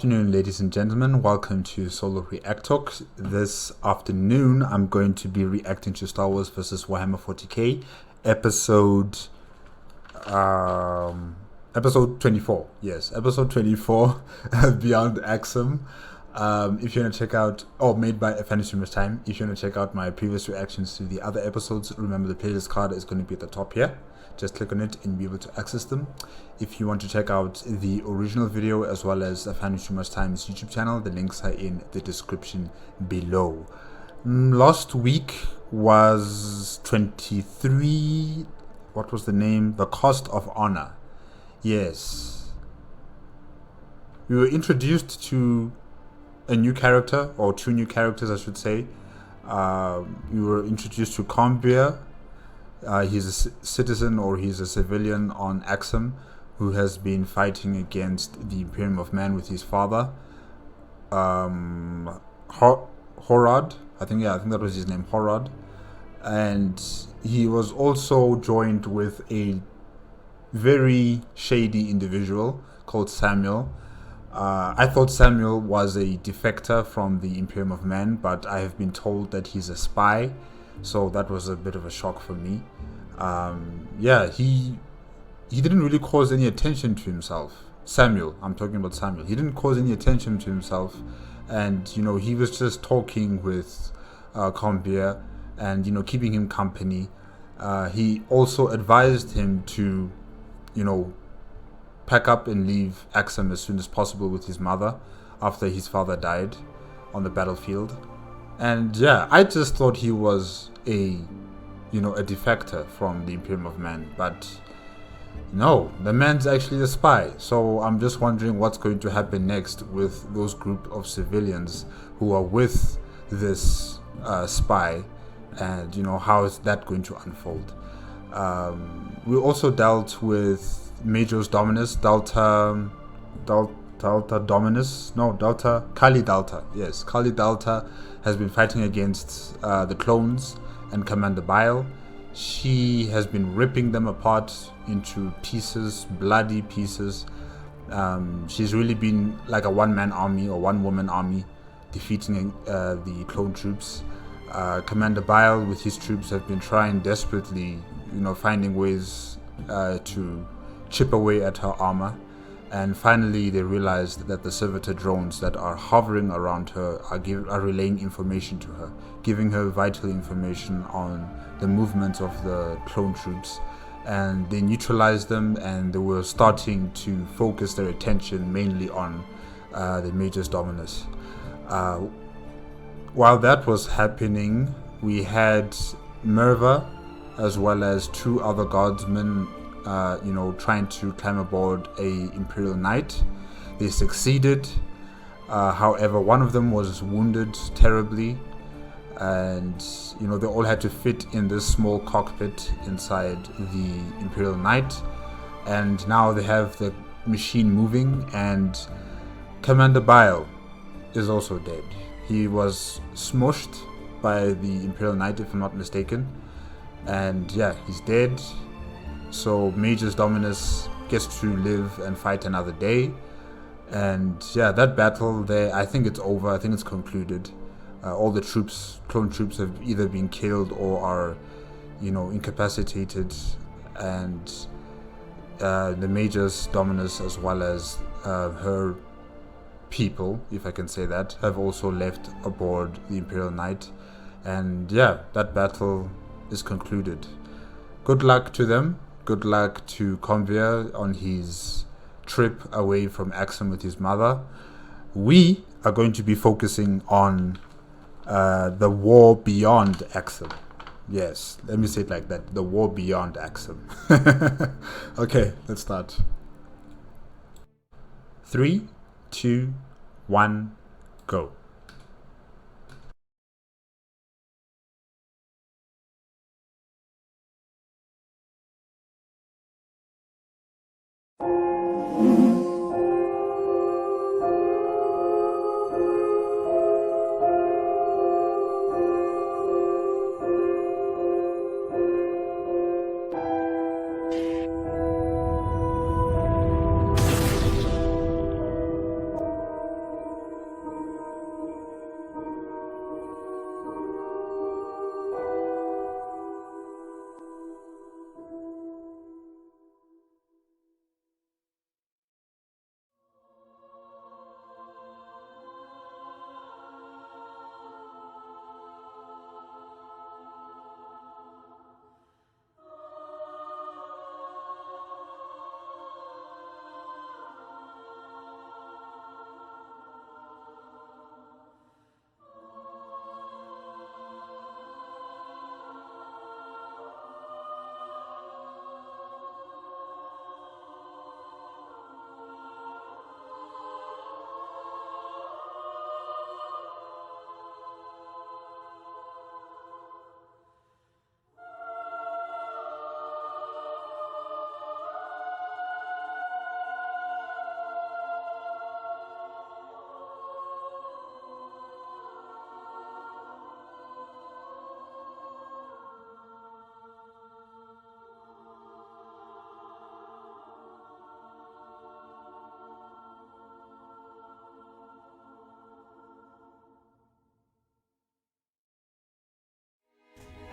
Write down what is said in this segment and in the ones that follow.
Afternoon, ladies and gentlemen. Welcome to Solo ReacTalk. This afternoon, I'm going to be reacting to Star Wars vs. Warhammer 40K, episode 24. Yes, episode 24, Beyond Axum. If you want to check out, made by AFanWithTooMuchTime. If you want to check out my previous reactions to the other episodes, remember the playlist card is going to be at the top here. Just click on it and be able to access them. If you want to check out the original video as well as AFanWithTooMuchTime's YouTube channel, the links are in the description below. Last week was 23. What was the name? The Cost of Honor. Yes. We were introduced to a new character, or two new characters, I should say. We were introduced to Combia. He's a citizen, or he's a civilian on Axum, who has been fighting against the Imperium of Man with his father, Horad. I think that was his name, Horad. And he was also joined with a very shady individual called Samuel. I thought Samuel was a defector from the Imperium of Man, but I have been told that he's a spy. So that was a bit of a shock for me. He didn't really cause any attention to himself. Samuel, I'm talking about Samuel. He didn't cause any attention to himself, and he was just talking with Combia and keeping him company. He also advised him to pack up and leave Axum as soon as possible with his mother after his father died on the battlefield. And I just thought he was a defector from the Imperium of Man, but no, the man's actually a spy. So I'm just wondering what's going to happen next with those group of civilians who are with this spy, and how is that going to unfold. We also dealt with Major's Dominus, Kali Delta. Yes, Kali Delta has been fighting against the clones and Commander Bile. She has been ripping them apart into pieces, bloody pieces. She's really been like a one-man army or one-woman army, defeating the clone troops. Commander Bile with his troops have been trying desperately, finding ways to chip away at her armor. And finally, they realized that the servitor drones that are hovering around her are relaying information to her, giving her vital information on the movements of the clone troops. And they neutralized them, and they were starting to focus their attention mainly on the Major's Dominus. While that was happening, we had Merva as well as two other guardsmen trying to climb aboard a Imperial Knight. They succeeded. However, one of them was wounded terribly, and they all had to fit in this small cockpit inside the Imperial Knight. And now they have the machine moving, and Commander Bile is also dead. He was smushed by the Imperial Knight, if I'm not mistaken, and he's dead. So Major's Dominus gets to live and fight another day. And that battle there, I think it's over. I think it's concluded. All the clone troops have either been killed or are, incapacitated. And the Major's Dominus, as well as her people, if I can say that, have also left aboard the Imperial Knight. And that battle is concluded. Good luck to them. Good luck to Combia on his trip away from Axum with his mother. We are going to be focusing on the war beyond Axum. Yes, let me say it like that. The war beyond Axum. Okay, let's start. 3, 2, 1, go.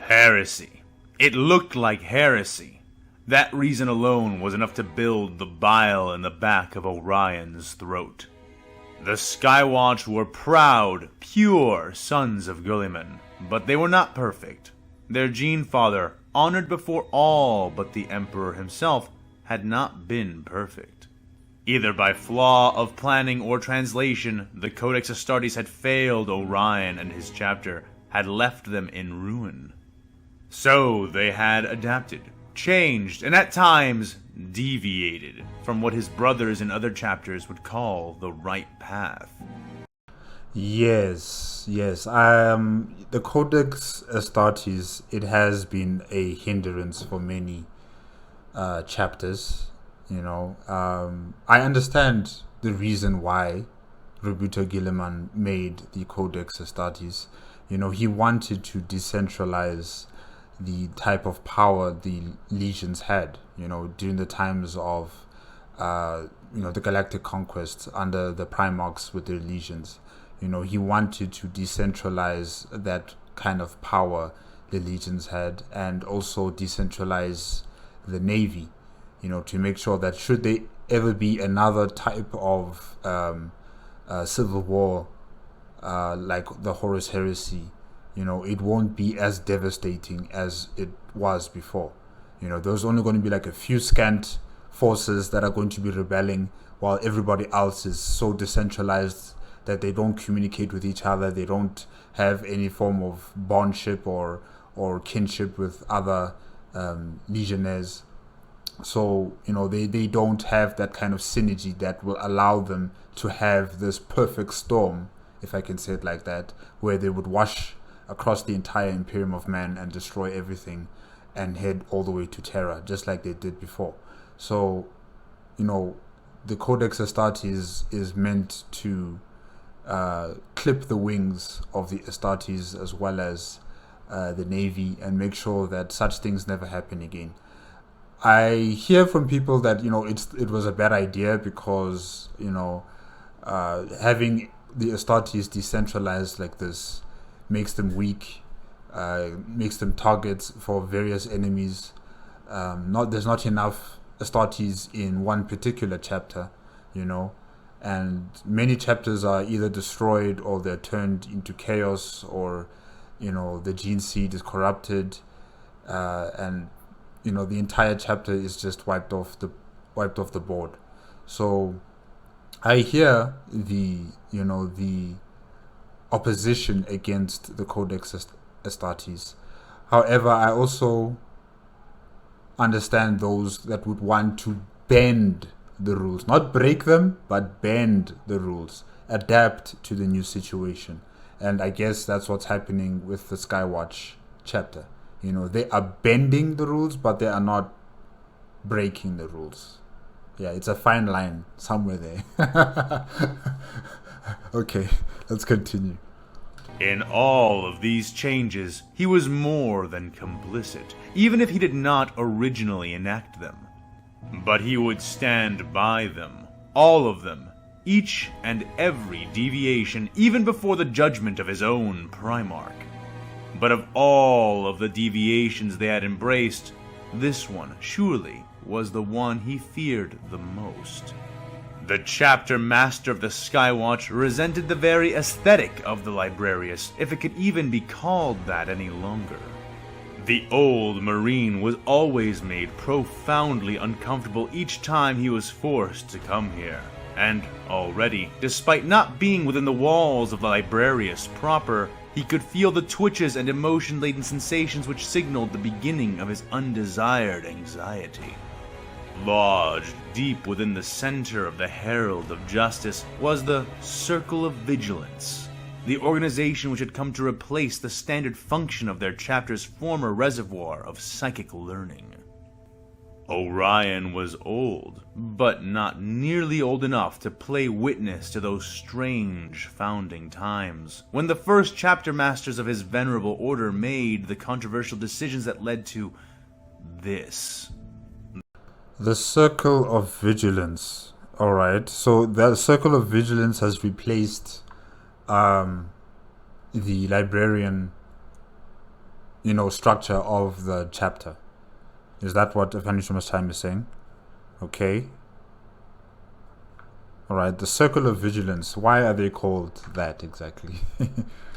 Heresy. It looked like heresy. That reason alone was enough to build the bile in the back of Orion's throat. The Skywatch were proud, pure sons of Guilliman, but they were not perfect. Their gene father, honored before all but the Emperor himself, had not been perfect. Either by flaw of planning or translation, the Codex Astartes had failed Orion, and his chapter had left them in ruin. So they had adapted, changed, and at times deviated from what his brothers in other chapters would call the right path. Yes. The Codex Astartes, it has been a hindrance for many chapters. I understand the reason why Roberto Guilliman made the Codex Astartes. He wanted to decentralize the type of power the legions had, during the times of, the galactic conquest under the Primarchs with their legions. He wanted to decentralize that kind of power the legions had, and also decentralize the navy, to make sure that should there ever be another type of civil war, like the Horus Heresy, it won't be as devastating as it was before. There's only going to be like a few scant forces that are going to be rebelling, while everybody else is so decentralized that they don't communicate with each other. They don't have any form of bondship or kinship with other legionnaires. So, they don't have that kind of synergy that will allow them to have this perfect storm, if I can say it like that, where they would wash across the entire Imperium of Man and destroy everything and head all the way to Terra, just like they did before. So, the Codex Astartes is meant to clip the wings of the Astartes as well as the Navy, and make sure that such things never happen again. I hear from people that it was a bad idea because having the Astartes decentralized like this makes them weak, makes them targets for various enemies. There's not enough Astartes in one particular chapter, and many chapters are either destroyed or they're turned into chaos, or the gene seed is corrupted, and the entire chapter is just wiped off the board. So I hear the opposition against the Codex Astartes. However, I also understand those that would want to bend the rules, not break them, but bend the rules, adapt to the new situation. And I guess that's what's happening with the Skywatch chapter. They are bending the rules, but they are not breaking the rules. Yeah, it's a fine line somewhere there. Okay, let's continue. In all of these changes, he was more than complicit, even if he did not originally enact them. But he would stand by them, all of them, each and every deviation, even before the judgment of his own Primarch. But of all of the deviations they had embraced, this one, surely, was the one he feared the most. The chapter master of the Skywatch resented the very aesthetic of the Librarius, if it could even be called that any longer. The old Marine was always made profoundly uncomfortable each time he was forced to come here. And already, despite not being within the walls of the Librarius proper, he could feel the twitches and emotion-laden sensations which signaled the beginning of his undesired anxiety. Lodged deep within the center of the Herald of Justice was the Circle of Vigilance, the organization which had come to replace the standard function of their chapter's former reservoir of psychic learning. Orion was old, but not nearly old enough to play witness to those strange founding times, when the first chapter masters of his venerable order made the controversial decisions that led to this. The Circle of Vigilance. Alright, so the Circle of Vigilance has replaced the Librarian, structure of the chapter. Is that what AFanWithTooMuchTime is saying? Okay. Alright, the Circle of Vigilance. Why are they called that exactly?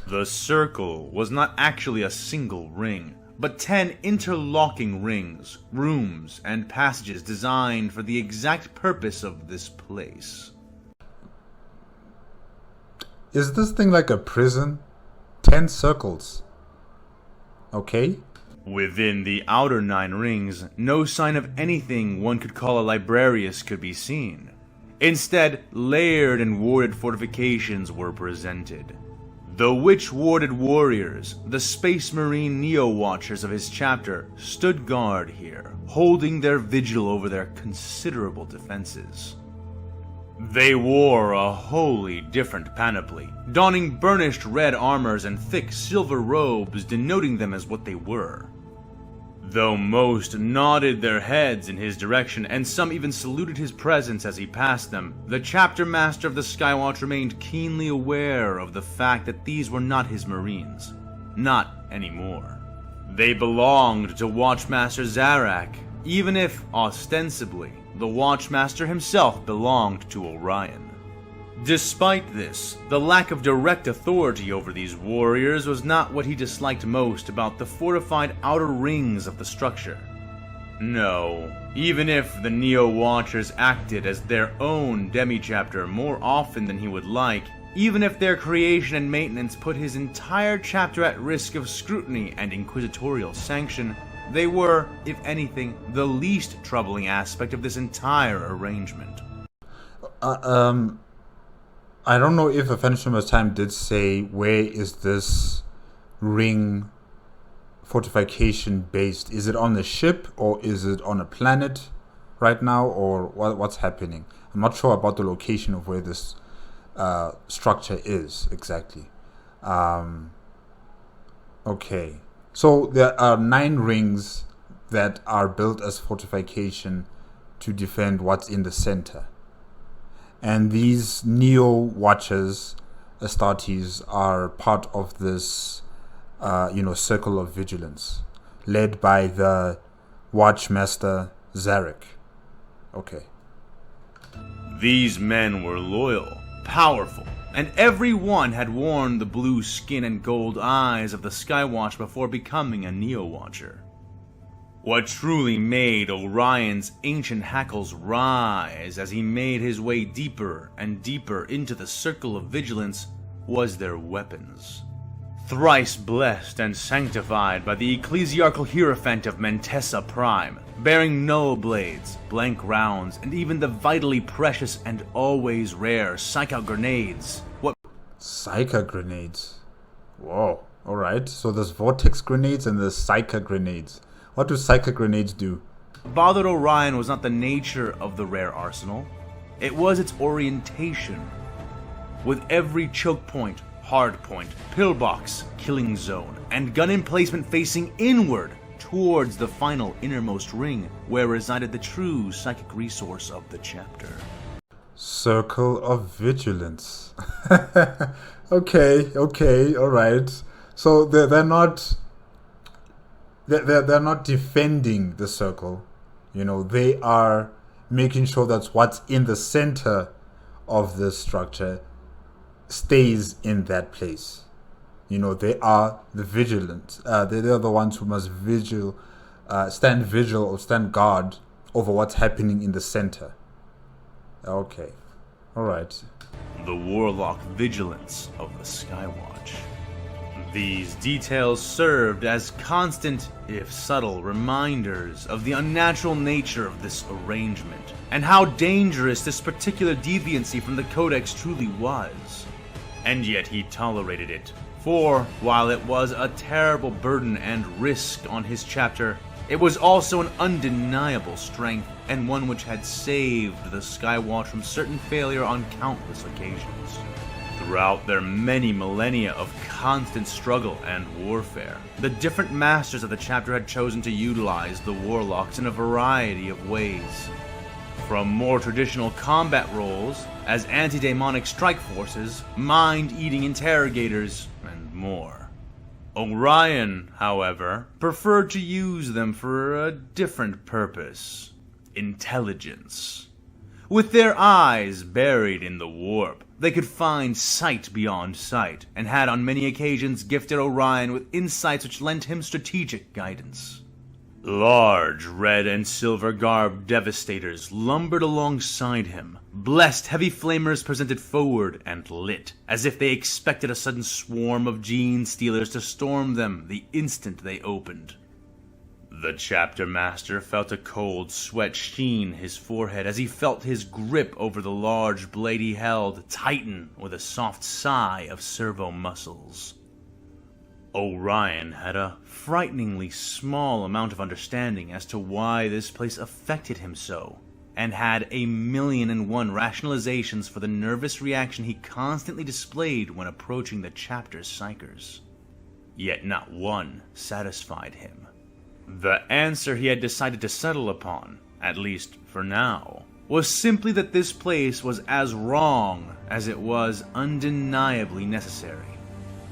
The circle was not actually a single ring, but 10 interlocking rings, rooms, and passages designed for the exact purpose of this place. Is this thing like a prison? 10 circles. Okay. Within the outer 9 rings, no sign of anything one could call a librarius could be seen. Instead, layered and warded fortifications were presented. The witch-warded warriors, the Space Marine Neo-Watchers of his chapter, stood guard here, holding their vigil over their considerable defenses. They wore a wholly different panoply, donning burnished red armors and thick silver robes denoting them as what they were. Though most nodded their heads in his direction, and some even saluted his presence as he passed them, the chapter master of the Skywatch remained keenly aware of the fact that these were not his Marines. Not anymore. They belonged to Watchmaster Zarak, even if, ostensibly, the Watchmaster himself belonged to Orion. Despite this, the lack of direct authority over these warriors was not what he disliked most about the fortified outer rings of the structure. No, even if the Neo-Watchers acted as their own demi-chapter more often than he would like, even if their creation and maintenance put his entire chapter at risk of scrutiny and inquisitorial sanction, they were, if anything, the least troubling aspect of this entire arrangement. I don't know if AFanWithTooMuchTime did say where is this ring fortification based. Is it on the ship or is it on a planet right now, or what's happening? I'm not sure about the location of where this structure is exactly. Okay, so there are 9 rings that are built as fortification to defend what's in the center. And these Neo-Watchers, Astartes, are part of this, Circle of Vigilance, led by the Watchmaster Zarak. Okay. These men were loyal, powerful, and every one had worn the blue skin and gold eyes of the Skywatch before becoming a Neo-Watcher. What truly made Orion's ancient hackles rise as he made his way deeper and deeper into the Circle of Vigilance was their weapons. Thrice blessed and sanctified by the ecclesiarchal hierophant of Mentessa Prime, bearing null blades, blank rounds, and even the vitally precious and always rare Psycho grenades. Psycho grenades? Whoa, alright, so there's vortex grenades and there's Psycho grenades. What do Psycho grenades do? Bothered Orion was not the nature of the rare arsenal, it was its orientation. With every choke point, hard point, pillbox, killing zone, and gun emplacement facing inward towards the final innermost ring where resided the true psychic resource of the chapter. Circle of Vigilance. Okay, alright. So they're not defending the circle. They are making sure that what's in the center of the structure stays in that place. They are the vigilant. They're the ones who must stand vigil or stand guard over what's happening in the center. Okay, alright. The warlock vigilance of the Skywatch. These details served as constant, if subtle, reminders of the unnatural nature of this arrangement, and how dangerous this particular deviancy from the Codex truly was. And yet he tolerated it, for while it was a terrible burden and risk on his chapter, it was also an undeniable strength, and one which had saved the Skywatch from certain failure on countless occasions. Throughout their many millennia of constant struggle and warfare, the different masters of the chapter had chosen to utilize the warlocks in a variety of ways. From more traditional combat roles, as anti-demonic strike forces, mind-eating interrogators, and more. Orion, however, preferred to use them for a different purpose: intelligence. With their eyes buried in the warp, they could find sight beyond sight, and had on many occasions gifted Orion with insights which lent him strategic guidance. Large red and silver garbed devastators lumbered alongside him. Blessed heavy flamers presented forward and lit, as if they expected a sudden swarm of gene stealers to storm them the instant they opened. The chapter master felt a cold sweat sheen his forehead as he felt his grip over the large blade he held tighten with a soft sigh of servo muscles. Orion had a frighteningly small amount of understanding as to why this place affected him so, and had 1,000,001 rationalizations for the nervous reaction he constantly displayed when approaching the chapter's psychers. Yet not one satisfied him. The answer he had decided to settle upon, at least for now, was simply that this place was as wrong as it was undeniably necessary.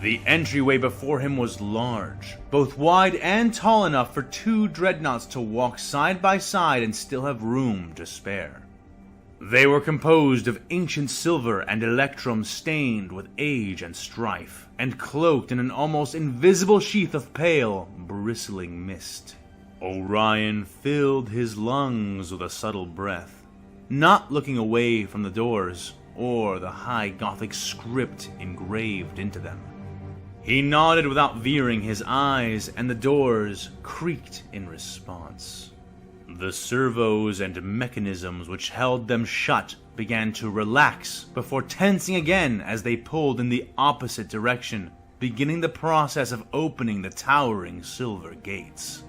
The entryway before him was large, both wide and tall enough for 2 dreadnoughts to walk side by side and still have room to spare. They were composed of ancient silver and electrum stained with age and strife, and cloaked in an almost invisible sheath of pale, bristling mist. Orion filled his lungs with a subtle breath, not looking away from the doors or the high Gothic script engraved into them. He nodded without veering his eyes, and the doors creaked in response. The servos and mechanisms which held them shut began to relax before tensing again as they pulled in the opposite direction, beginning the process of opening the towering silver gates.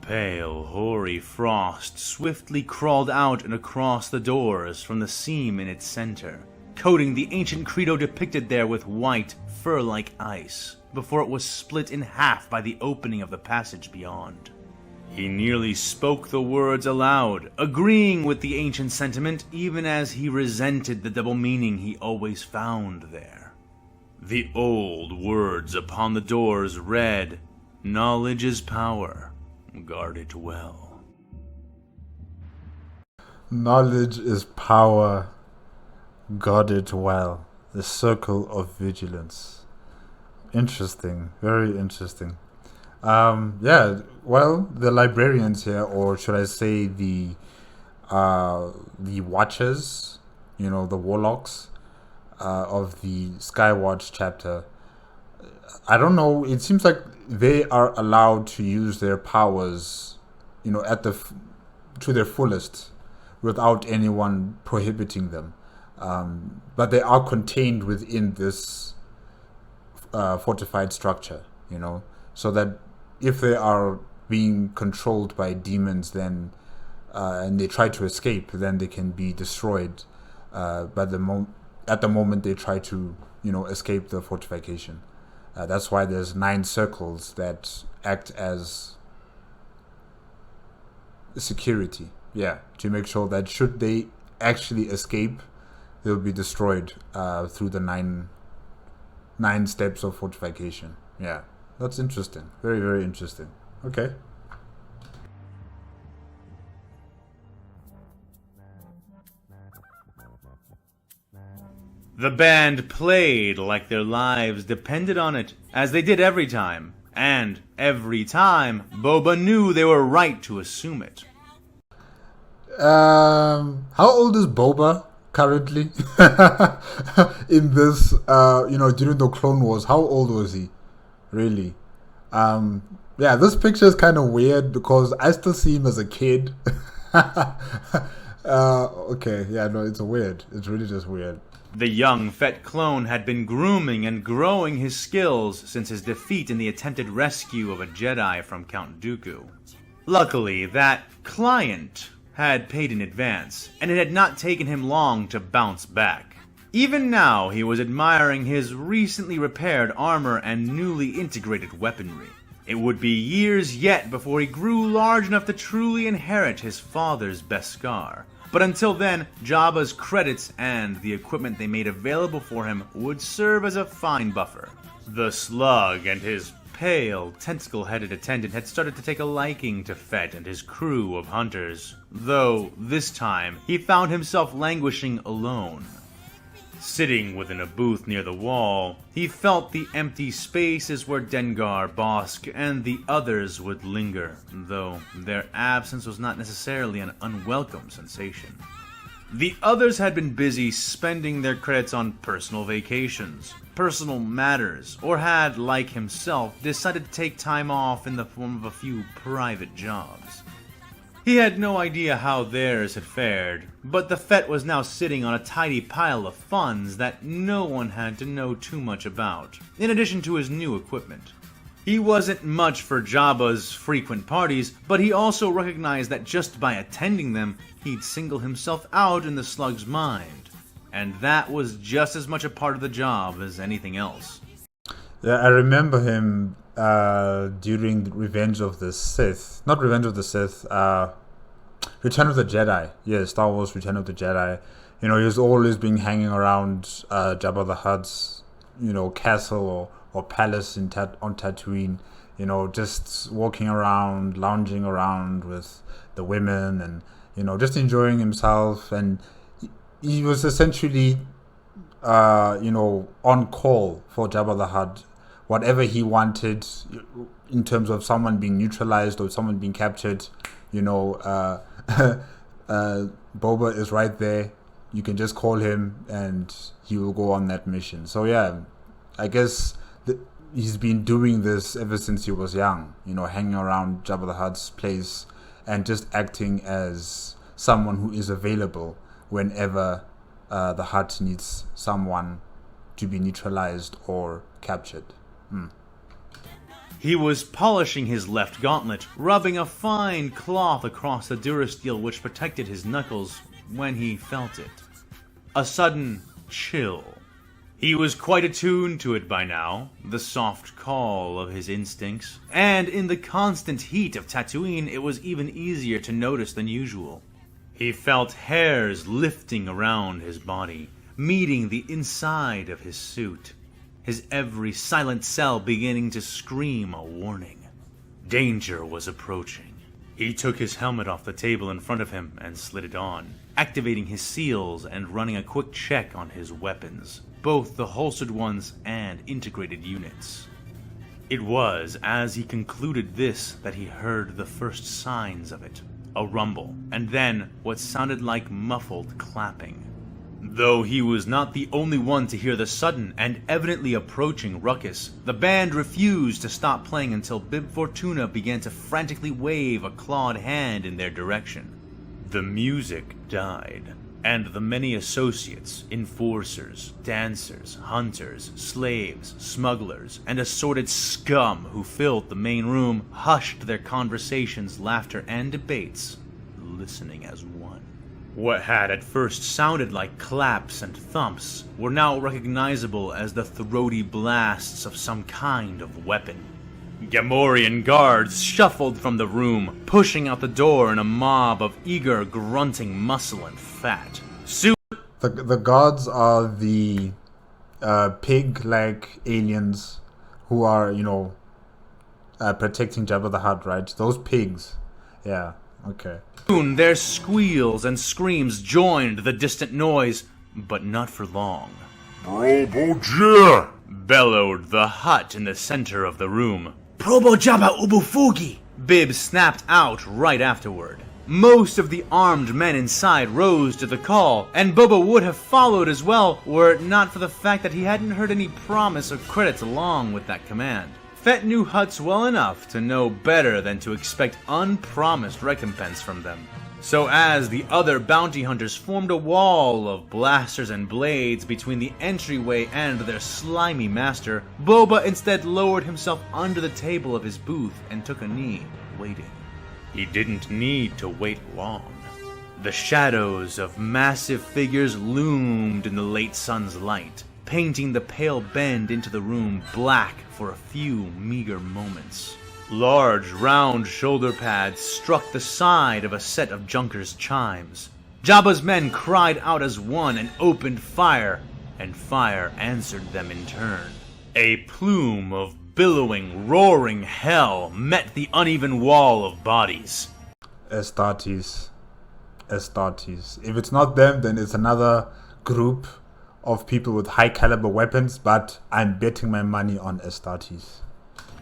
Pale, hoary frost swiftly crawled out and across the doors from the seam in its center, coating the ancient credo depicted there with white, fur-like ice, before it was split in half by the opening of the passage beyond. He nearly spoke the words aloud, agreeing with the ancient sentiment even as he resented the double meaning he always found there. The old words upon the doors read, "Knowledge is power. Guard it well." Knowledge is power. Guard it well. The circle of vigilance. Interesting. Very interesting. Yeah, well, the librarians here, or should I say the watchers, the warlocks of the Skywatch chapter, I don't know, it seems like they are allowed to use their powers, to their fullest without anyone prohibiting them. But they are contained within this fortified structure, so that if they are being controlled by demons, then and they try to escape, then they can be destroyed. But at the moment they try to, escape the fortification. That's why there's 9 circles that act as security. Yeah, to make sure that should they actually escape, they'll be destroyed through the nine steps of fortification. Yeah, that's interesting. Very, very interesting. Okay. The band played like their lives depended on it, as they did every time. And every time, Boba knew they were right to assume it. How old is Boba currently? In this, during the Clone Wars, how old was he? Really? Yeah, this picture is kind of weird because I still see him as a kid. Okay, yeah, no, it's weird. It's really just weird. The young Fett clone had been grooming and growing his skills since his defeat in the attempted rescue of a Jedi from Count Dooku. Luckily, that client had paid in advance, and it had not taken him long to bounce back. Even now, he was admiring his recently repaired armor and newly integrated weaponry. It would be years yet before he grew large enough to truly inherit his father's Beskar. But until then, Jabba's credits and the equipment they made available for him would serve as a fine buffer. The slug and his pale, tentacle-headed attendant had started to take a liking to Fett and his crew of hunters, though this time he found himself languishing alone. Sitting within a booth near the wall, he felt the empty spaces where Dengar, Bosk, and the others would linger, though their absence was not necessarily an unwelcome sensation. The others had been busy spending their credits on personal vacations, personal matters, or had, like himself, decided to take time off in the form of a few private jobs. He had no idea how theirs had fared, but the Fett was now sitting on a tidy pile of funds that no one had to know too much about, in addition to his new equipment. He wasn't much for Jabba's frequent parties, but he also recognized that just by attending them, he'd single himself out in the slug's mind. And that was just as much a part of the job as anything else. Yeah, I remember him during Revenge of the Sith. Not Revenge of the Sith, Return of the Jedi. Yeah, Star Wars Return of the Jedi. You know, he was always been hanging around Jabba the Hutt's, castle or palace on Tatooine. You know, just walking around, lounging around with the women and, just enjoying himself. And he was essentially, on call for Jabba the Hutt. Whatever he wanted in terms of someone being neutralized or someone being captured, Boba is right there. You can just call him and he will go on that mission. So yeah, I guess he's been doing this ever since he was young, hanging around Jabba the Hutt's place and just acting as someone who is available whenever the Hutt needs someone to be neutralized or captured. He was polishing his left gauntlet, rubbing a fine cloth across the durasteel which protected his knuckles, when he felt it. A sudden chill. He was quite attuned to it by now, the soft call of his instincts, and in the constant heat of Tatooine it was even easier to notice than usual. He felt hairs lifting around his body, meeting the inside of his suit. His every silent cell beginning to scream a warning. Danger was approaching. He took his helmet off the table in front of him and slid it on, activating his seals and running a quick check on his weapons, both the holstered ones and integrated units. It was as he concluded this that he heard the first signs of it, a rumble, and then what sounded like muffled clapping. Though he was not the only one to hear the sudden and evidently approaching ruckus, the band refused to stop playing until Bib Fortuna began to frantically wave a clawed hand in their direction. The music died, and the many associates, enforcers, dancers, hunters, slaves, smugglers, and assorted scum who filled the main room hushed their conversations, laughter, and debates, listening as one. What had at first sounded like claps and thumps were now recognizable as the throaty blasts of some kind of weapon. Gamorrean guards shuffled from the room, pushing out the door in a mob of eager, grunting muscle and fat. The guards are the pig-like aliens who are, protecting Jabba the Hutt, right? Those pigs. Yeah, okay. Soon their squeals and screams joined the distant noise, but not for long. Robo-Jabba! Bellowed the Hutt in the center of the room. Probo Jabba Ubufugi! Bib snapped out right afterward. Most of the armed men inside rose to the call, and Boba would have followed as well were it not for the fact that he hadn't heard any promise or credits along with that command. Fett knew Hutts well enough to know better than to expect unpromised recompense from them. So as the other bounty hunters formed a wall of blasters and blades between the entryway and their slimy master, Boba instead lowered himself under the table of his booth and took a knee, waiting. He didn't need to wait long. The shadows of massive figures loomed in the late sun's light, painting the pale bend into the room black for a few meager moments. Large, round shoulder pads struck the side of a set of Junker's chimes. Jabba's men cried out as one and opened fire, and fire answered them in turn. A plume of billowing, roaring hell met the uneven wall of bodies. Astartes. Astartes. If it's not them, then it's another group of people with high caliber weapons, but I'm betting my money on Astartes.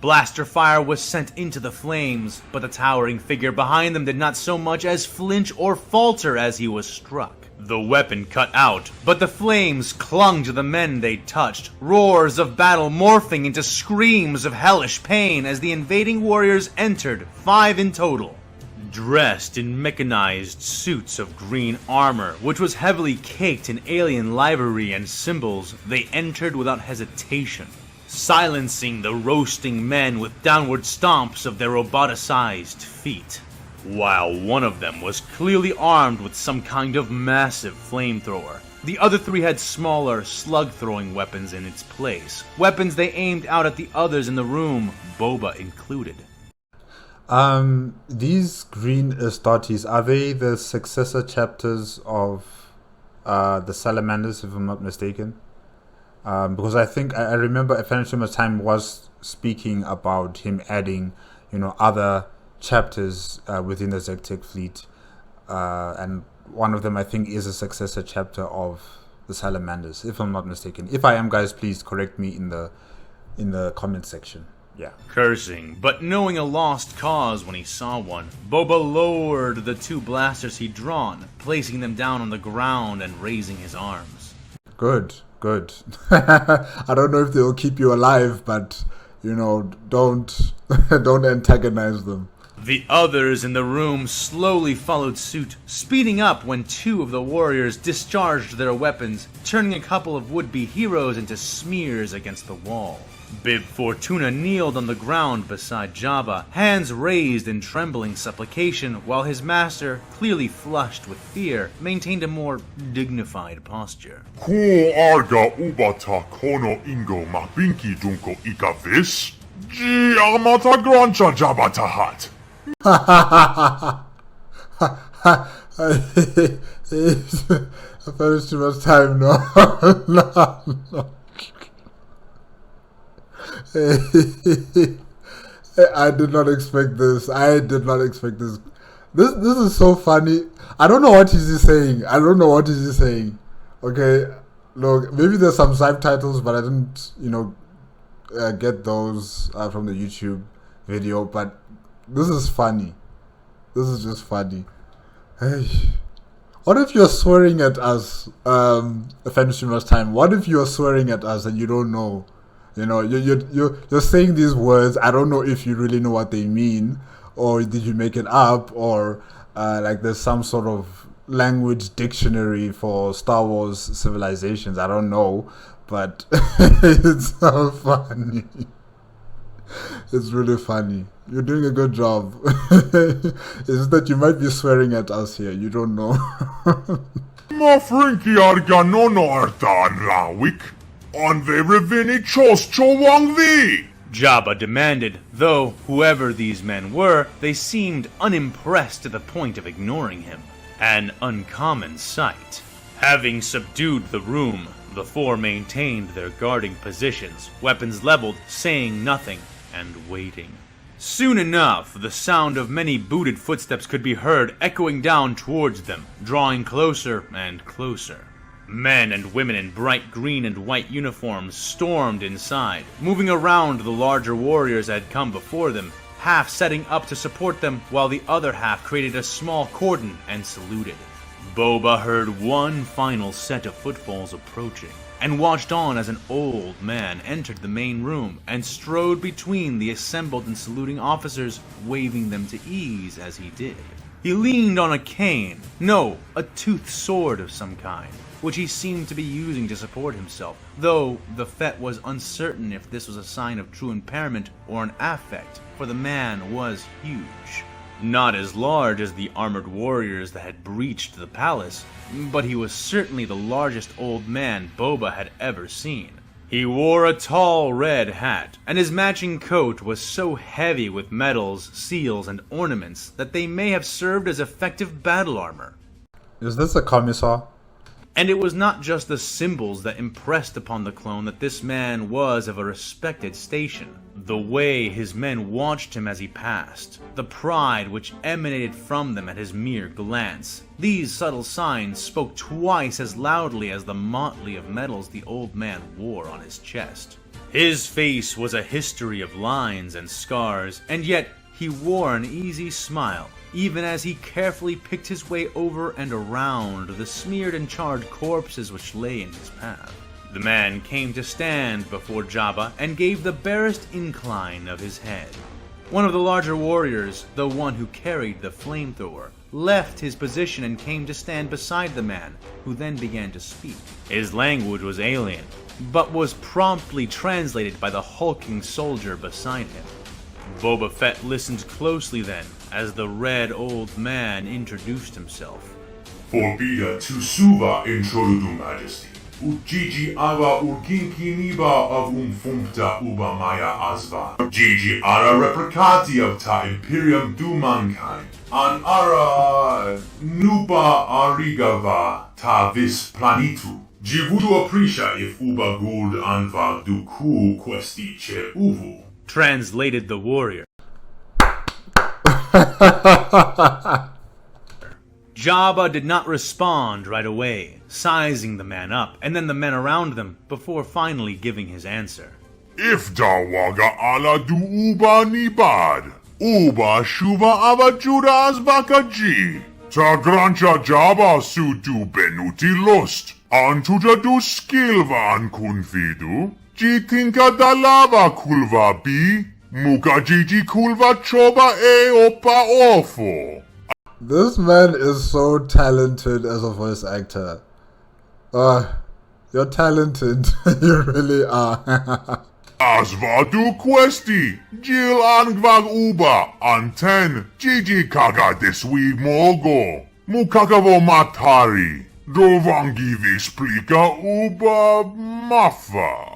Blaster fire was sent into the flames, but the towering figure behind them did not so much as flinch or falter as he was struck. The weapon cut out, but the flames clung to the men they touched, roars of battle morphing into screams of hellish pain as the invading warriors entered, 5 in total. Dressed in mechanized suits of green armor, which was heavily caked in alien livery and symbols, they entered without hesitation, silencing the roasting men with downward stomps of their roboticized feet. While one of them was clearly armed with some kind of massive flamethrower, the other 3 had smaller, slug-throwing weapons in its place, weapons they aimed out at the others in the room, Boba included. These green Astartes, are they the successor chapters of the Salamanders, if I'm not mistaken? Because I think I remember AFanWithTooMuchTime was speaking about him adding, other chapters within the Zectec fleet, and one of them I think is a successor chapter of the Salamanders, if I'm not mistaken. If I am, guys, please correct me in the comment section. Yeah. Cursing, but knowing a lost cause when he saw one, Boba lowered the 2 blasters he'd drawn, placing them down on the ground and raising his arms. Good. I don't know if they'll keep you alive, but, don't antagonize them. The others in the room slowly followed suit, speeding up when 2 of the warriors discharged their weapons, turning a couple of would-be heroes into smears against the wall. Bib Fortuna kneeled on the ground beside Jabba, hands raised in trembling supplication, while his master, clearly flushed with fear, maintained a more dignified posture. Ko arga ubata kono ingo mapinki dunko ikavis? Ji amata grancha jabatahat. I finished too much time, no. I did not expect this. This is so funny. I don't know what he's saying. Okay, look, maybe there's some subtitles, but I didn't, get those from the YouTube video. But this is funny. This is just funny. Hey, what if you're swearing at us? AFanWithTooMuchTime. What if you're swearing at us and you don't know? You're saying these words. I don't know if you really know what they mean, or did you make it up, or like there's some sort of language dictionary for Star Wars civilizations. I don't know, but it's so funny. It's really funny. You're doing a good job. It's just that you might be swearing at us here. You don't know. Ma frinki arga nono arta anlawik. On ve revini chos chowang vi. Jabba demanded, though whoever these men were, they seemed unimpressed to the point of ignoring him. An uncommon sight. Having subdued the room, the 4 maintained their guarding positions, weapons leveled, saying nothing, and waiting. Soon enough, the sound of many booted footsteps could be heard echoing down towards them, drawing closer and closer. Men and women in bright green and white uniforms stormed inside, moving around the larger warriors that had come before them, half setting up to support them while the other half created a small cordon and saluted. Boba heard one final set of footfalls approaching, and watched on as an old man entered the main room and strode between the assembled and saluting officers, waving them to ease as he did. He leaned on a cane, no, a toothed sword of some kind, which he seemed to be using to support himself, though the Fett was uncertain if this was a sign of true impairment or an affect, for the man was huge. Not as large as the armored warriors that had breached the palace, but he was certainly the largest old man Boba had ever seen. He wore a tall red hat, and his matching coat was so heavy with medals, seals, and ornaments that they may have served as effective battle armor. Is this a commissar? And it was not just the symbols that impressed upon the clone that this man was of a respected station. The way his men watched him as he passed, the pride which emanated from them at his mere glance, these subtle signs spoke twice as loudly as the motley of medals the old man wore on his chest. His face was a history of lines and scars, and yet he wore an easy smile, even as he carefully picked his way over and around the smeared and charred corpses which lay in his path. The man came to stand before Jabba and gave the barest incline of his head. One of the larger warriors, the one who carried the flamethrower, left his position and came to stand beside the man, who then began to speak. His language was alien, but was promptly translated by the hulking soldier beside him. Boba Fett listened closely then, as the red old man introduced himself. Forbida to suva introdudu majesty. Ujiji ava urginki niba of fumta uba maya asva. Gigi ara replicati of ta imperium du mankind. An ara nuba arigava ta vis planitu. Jivudu apricia if uba gold anva duku questi che uvu. Translated the warrior. Jabba did not respond right away, sizing the man up, and then the men around them, before finally giving his answer. If dawaga ala du uba nibad, uba shuva ava judas bakaji, ta grancha Jabba su du benuti lust, antuja du skilva an kunfidu, jitinka dalava kulva bi, muka jiji kulva choba e opa ofo. This man is so talented as a voice actor. You're talented. You really are. Asva du questi, Gil angvag uba, anten, Gigi kaga deswi mogo, mukakavo matari, dovangi visplika uba mafa.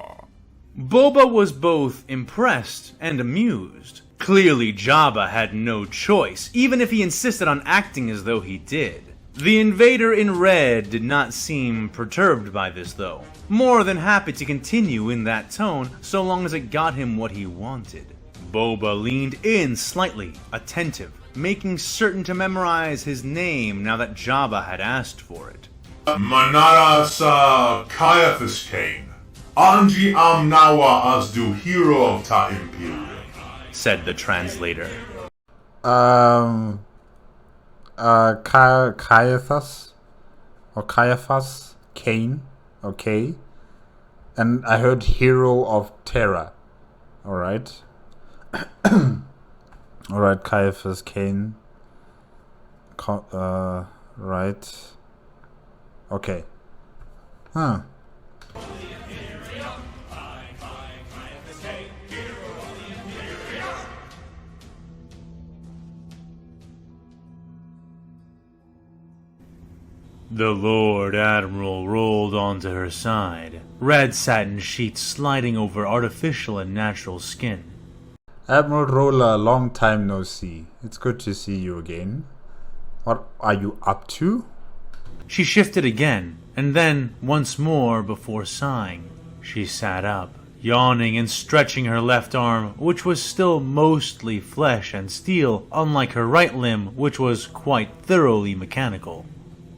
Boba was both impressed and amused. Clearly Jabba had no choice, even if he insisted on acting as though he did. The invader in red did not seem perturbed by this though, more than happy to continue in that tone so long as it got him what he wanted. Boba leaned in slightly, attentive, making certain to memorize his name now that Jabba had asked for it. Manara sa Caiaphas Kane, Anji am nawa as du hero of ta imperium, said the translator. Caiaphas or Caiaphas Kane, okay. And I heard Hero of Terror. Alright. Alright, Caiaphas Kane. Right. Okay. Huh. The Lord Admiral rolled onto her side, red satin sheets sliding over artificial and natural skin. Admiral Rolla, long time no see. It's good to see you again. What are you up to? She shifted again, and then once more before sighing. She sat up, yawning and stretching her left arm, which was still mostly flesh and steel, unlike her right limb, which was quite thoroughly mechanical.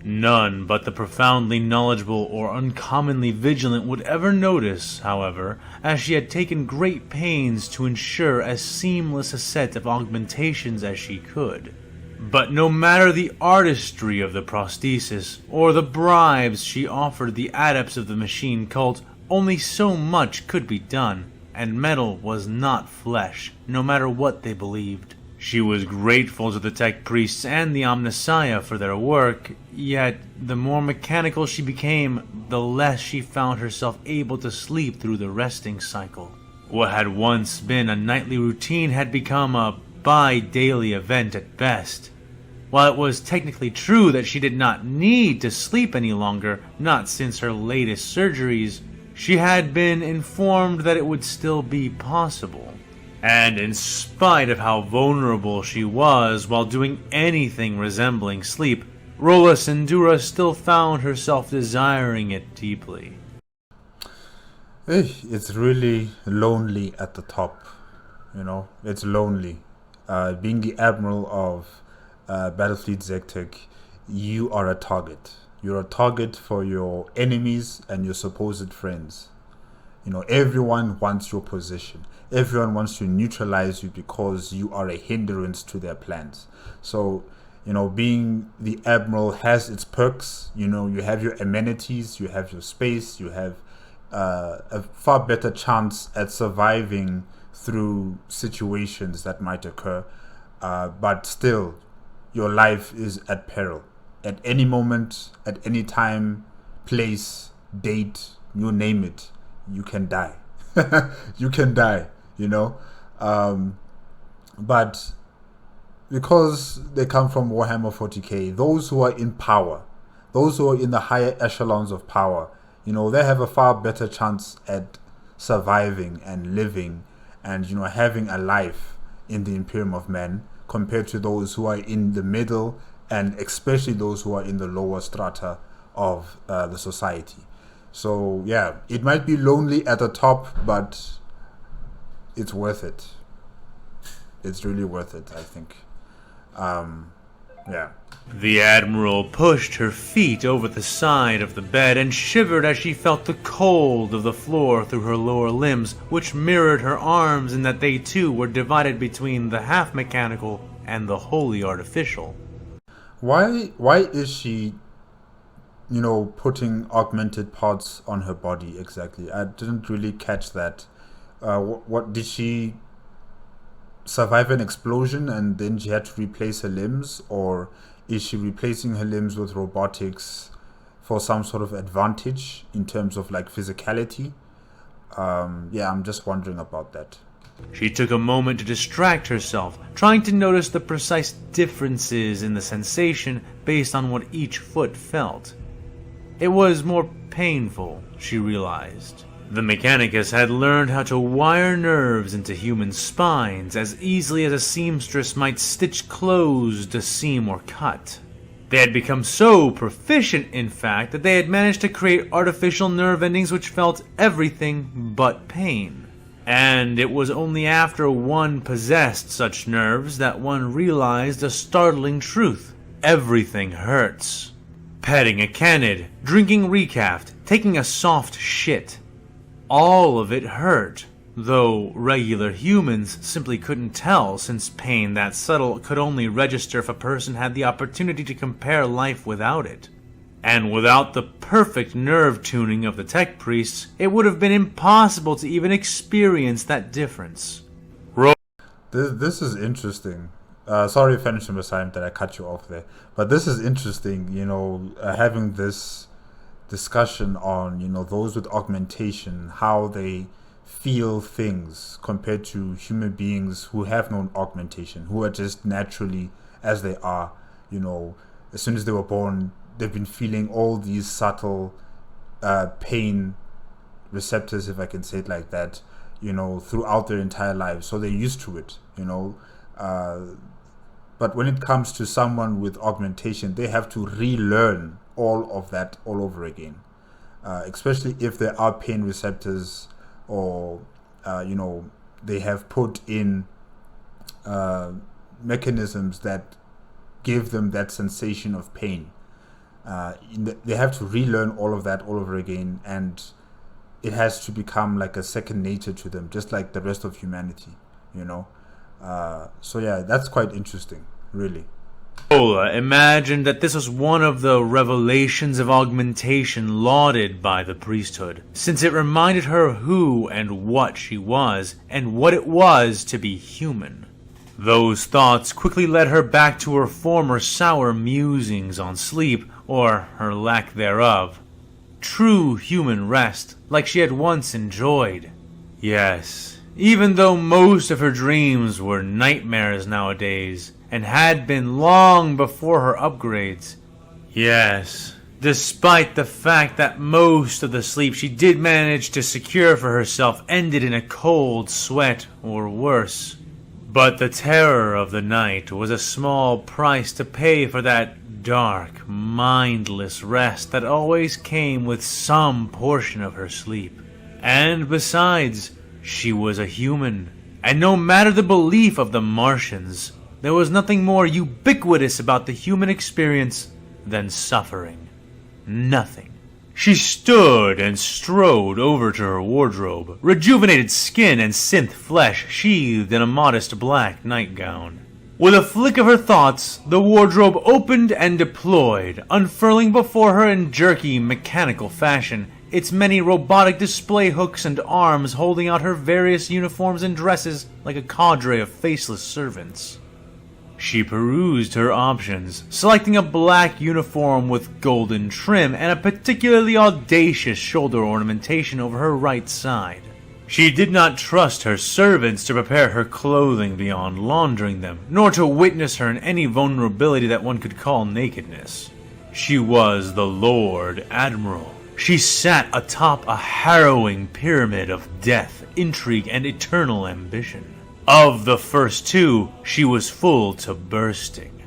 None but the profoundly knowledgeable or uncommonly vigilant would ever notice, however, as she had taken great pains to ensure as seamless a set of augmentations as she could. But no matter the artistry of the prosthesis, or the bribes she offered the adepts of the machine cult, only so much could be done, and metal was not flesh, no matter what they believed. She was grateful to the tech priests and the Omnissiah for their work, yet the more mechanical she became, the less she found herself able to sleep through the resting cycle. What had once been a nightly routine had become a bi-daily event at best. While it was technically true that she did not need to sleep any longer, not since her latest surgeries, she had been informed that it would still be possible. And in spite of how vulnerable she was while doing anything resembling sleep, Rolla Sindura still found herself desiring it deeply. It's really lonely at the top, it's lonely. Being the Admiral of Battlefleet Zektek, you are a target. You're a target for your enemies and your supposed friends. Everyone wants your position. Everyone wants to neutralize you because you are a hindrance to their plans. So, being the Admiral has its perks. You have your amenities, you have your space, you have a far better chance at surviving through situations that might occur. But still, your life is at peril. At any moment, at any time, place, date, you name it, you can die. You can die, But because they come from Warhammer 40K, those who are in power, those who are in the higher echelons of power, they have a far better chance at surviving and living and, having a life in the Imperium of Men compared to those who are in the middle and especially those who are in the lower strata of the society. So, yeah, it might be lonely at the top, but it's worth it. It's really worth it, I think. Yeah. The Admiral pushed her feet over the side of the bed and shivered as she felt the cold of the floor through her lower limbs, which mirrored her arms in that they too were divided between the half-mechanical and the wholly artificial. Why is she, putting augmented parts on her body exactly? I didn't really catch that. What did she survive an explosion and then she had to replace her limbs, or is she replacing her limbs with robotics for some sort of advantage in terms of like physicality? Yeah, I'm just wondering about that. She took a moment to distract herself, trying to notice the precise differences in the sensation based on what each foot felt. It was more painful, she realized. The Mechanicus had learned how to wire nerves into human spines as easily as a seamstress might stitch closed a seam or cut. They had become so proficient, in fact, that they had managed to create artificial nerve endings which felt everything but pain. And it was only after one possessed such nerves that one realized a startling truth. Everything hurts. Petting a canid, drinking recaft, taking a soft shit. All of it hurt, though regular humans simply couldn't tell, since pain that subtle could only register if a person had the opportunity to compare life without it. And without the perfect nerve tuning of the tech priests, it would have been impossible to even experience that difference. This is interesting. Sorry, Fenishing Messiah, that I cut you off there. But this is interesting, having this discussion on, those with augmentation, how they feel things compared to human beings who have no augmentation, who are just naturally as they are. As soon as they were born, they've been feeling all these subtle pain receptors, if I can say it like that, throughout their entire lives. So they're used to it, but when it comes to someone with augmentation, they have to relearn all of that all over again, especially if there are pain receptors or, they have put in mechanisms that give them that sensation of pain. They have to relearn all of that all over again, and it has to become like a second nature to them, just like the rest of humanity, So yeah, that's quite interesting, really. Ola imagined that this was one of the revelations of augmentation lauded by the priesthood, since it reminded her who and what she was, and what it was to be human. Those thoughts quickly led her back to her former sour musings on sleep, or her lack thereof. True human rest, like she had once enjoyed. Yes, even though most of her dreams were nightmares nowadays, and had been long before her upgrades. Yes, despite the fact that most of the sleep she did manage to secure for herself ended in a cold sweat or worse. But the terror of the night was a small price to pay for that dark, mindless rest that always came with some portion of her sleep. And besides, she was a human, and no matter the belief of the Martians, there was nothing more ubiquitous about the human experience than suffering. Nothing. She stood and strode over to her wardrobe, rejuvenated skin and synth flesh sheathed in a modest black nightgown. With a flick of her thoughts, the wardrobe opened and deployed, unfurling before her in jerky, mechanical fashion, its many robotic display hooks and arms holding out her various uniforms and dresses like a cadre of faceless servants. She perused her options, selecting a black uniform with golden trim and a particularly audacious shoulder ornamentation over her right side. She did not trust her servants to prepare her clothing beyond laundering them, nor to witness her in any vulnerability that one could call nakedness. She was the Lord Admiral. She sat atop a harrowing pyramid of death, intrigue, and eternal ambition. Of the first two, she was full to bursting.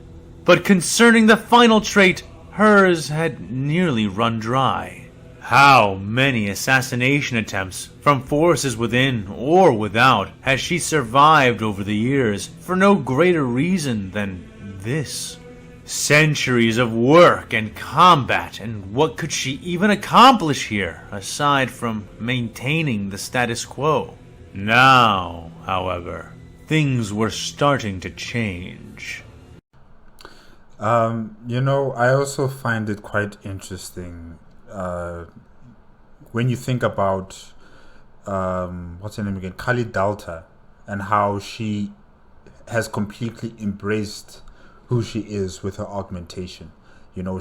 But concerning the final trait, hers had nearly run dry. How many assassination attempts, from forces within or without, has she survived over the years for no greater reason than this? Centuries of work and combat, and what could she even accomplish here, aside from maintaining the status quo? Now, however, things were starting to change. I also find it quite interesting when you think about what's her name again, Kali Delta, and how she has completely embraced who she is with her augmentation.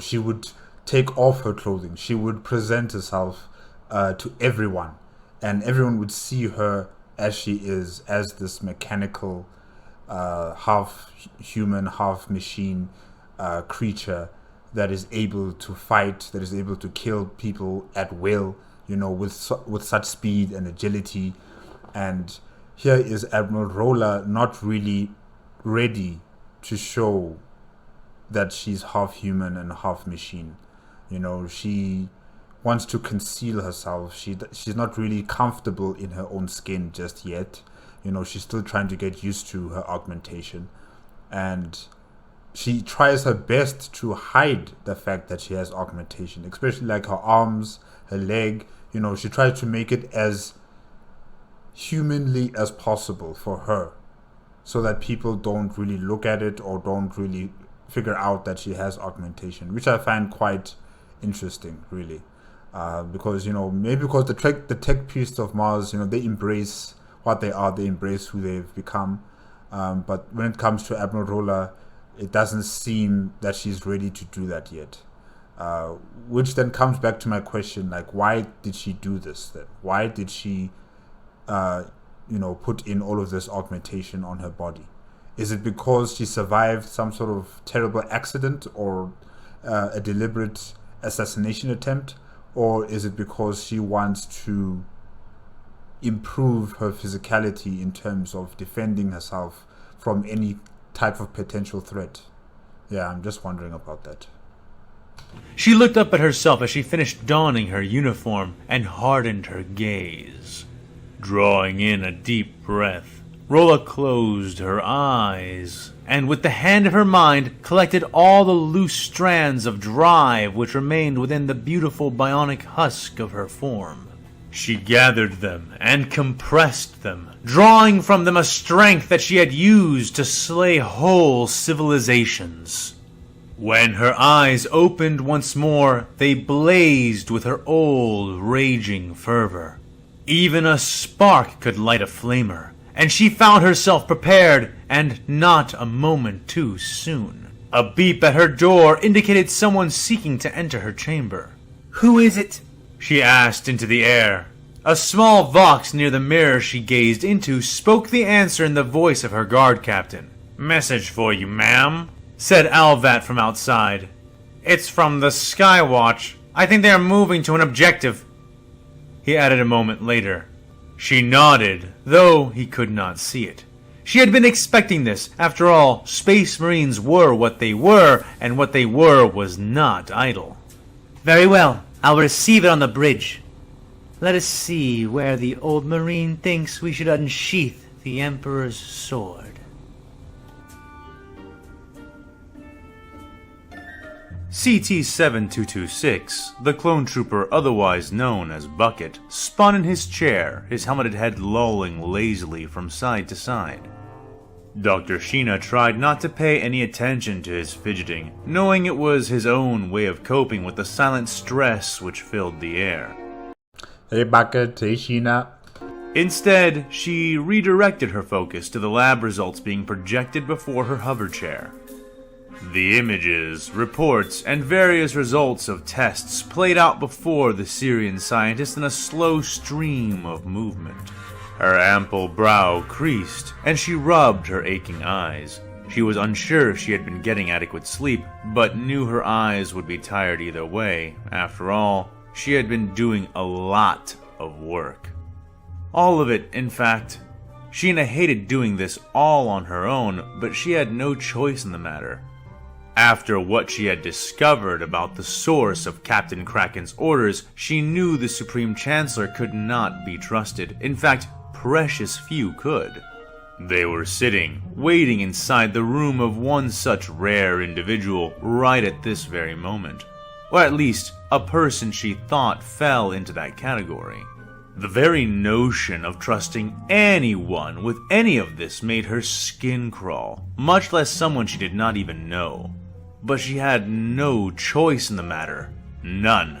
She would take off her clothing, she would present herself to everyone, and everyone would see her as she is, as this mechanical, half human, half machine creature that is able to fight, that is able to kill people at will, with such speed and agility. And here is Admiral Roller not really ready to show that she's half human and half machine. She wants to conceal herself. She's not really comfortable in her own skin just yet. She's still trying to get used to her augmentation, and she tries her best to hide the fact that she has augmentation, especially like her arms, her leg. She tries to make it as humanly as possible for her, so that people don't really look at it or don't really figure out that she has augmentation, which I find quite interesting, really. Because maybe because the tech priests of Mars, they embrace what they are, they embrace who they've become. But when it comes to Admiral Roller, it doesn't seem that she's ready to do that yet. Which then comes back to my question, like, why did she do this then? Why did she, put in all of this augmentation on her body? Is it because she survived some sort of terrible accident or a deliberate assassination attempt? Or is it because she wants to improve her physicality in terms of defending herself from any type of potential threat? Yeah, I'm just wondering about that. She looked up at herself as she finished donning her uniform and hardened her gaze. Drawing in a deep breath, Rolla closed her eyes, and with the hand of her mind collected all the loose strands of drive which remained within the beautiful bionic husk of her form. She gathered them and compressed them, drawing from them a strength that she had used to slay whole civilizations. When her eyes opened once more, they blazed with her old, raging fervor. Even a spark could light a flamer, and she found herself prepared, and not a moment too soon. A beep at her door indicated someone seeking to enter her chamber. Who is it? She asked into the air. A small vox near the mirror she gazed into spoke the answer in the voice of her guard captain. "Message for you, ma'am," said Alvat from outside. "It's from the Skywatch. I think they are moving to an objective," he added a moment later. She nodded, though he could not see it. She had been expecting this. After all, Space Marines were what they were, and what they were was not idle. Very well, I'll receive it on the bridge. Let us see where the old Marine thinks we should unsheath the Emperor's sword. CT-7226, the clone trooper otherwise known as Bucket, spun in his chair, his helmeted head lolling lazily from side to side. Dr. Sheena tried not to pay any attention to his fidgeting, knowing it was his own way of coping with the silent stress which filled the air. Hey Bucket, hey Sheena. Instead, she redirected her focus to the lab results being projected before her hover chair. The images, reports, and various results of tests played out before the Syrian scientist in a slow stream of movement. Her ample brow creased, and she rubbed her aching eyes. She was unsure if she had been getting adequate sleep, but knew her eyes would be tired either way. After all, she had been doing a lot of work. All of it, in fact. Sheena hated doing this all on her own, but she had no choice in the matter. After what she had discovered about the source of Captain Kraken's orders, she knew the Supreme Chancellor could not be trusted. In fact, precious few could. They were sitting, waiting inside the room of one such rare individual right at this very moment. Or at least, a person she thought fell into that category. The very notion of trusting anyone with any of this made her skin crawl, much less someone she did not even know. But she had no choice in the matter. None.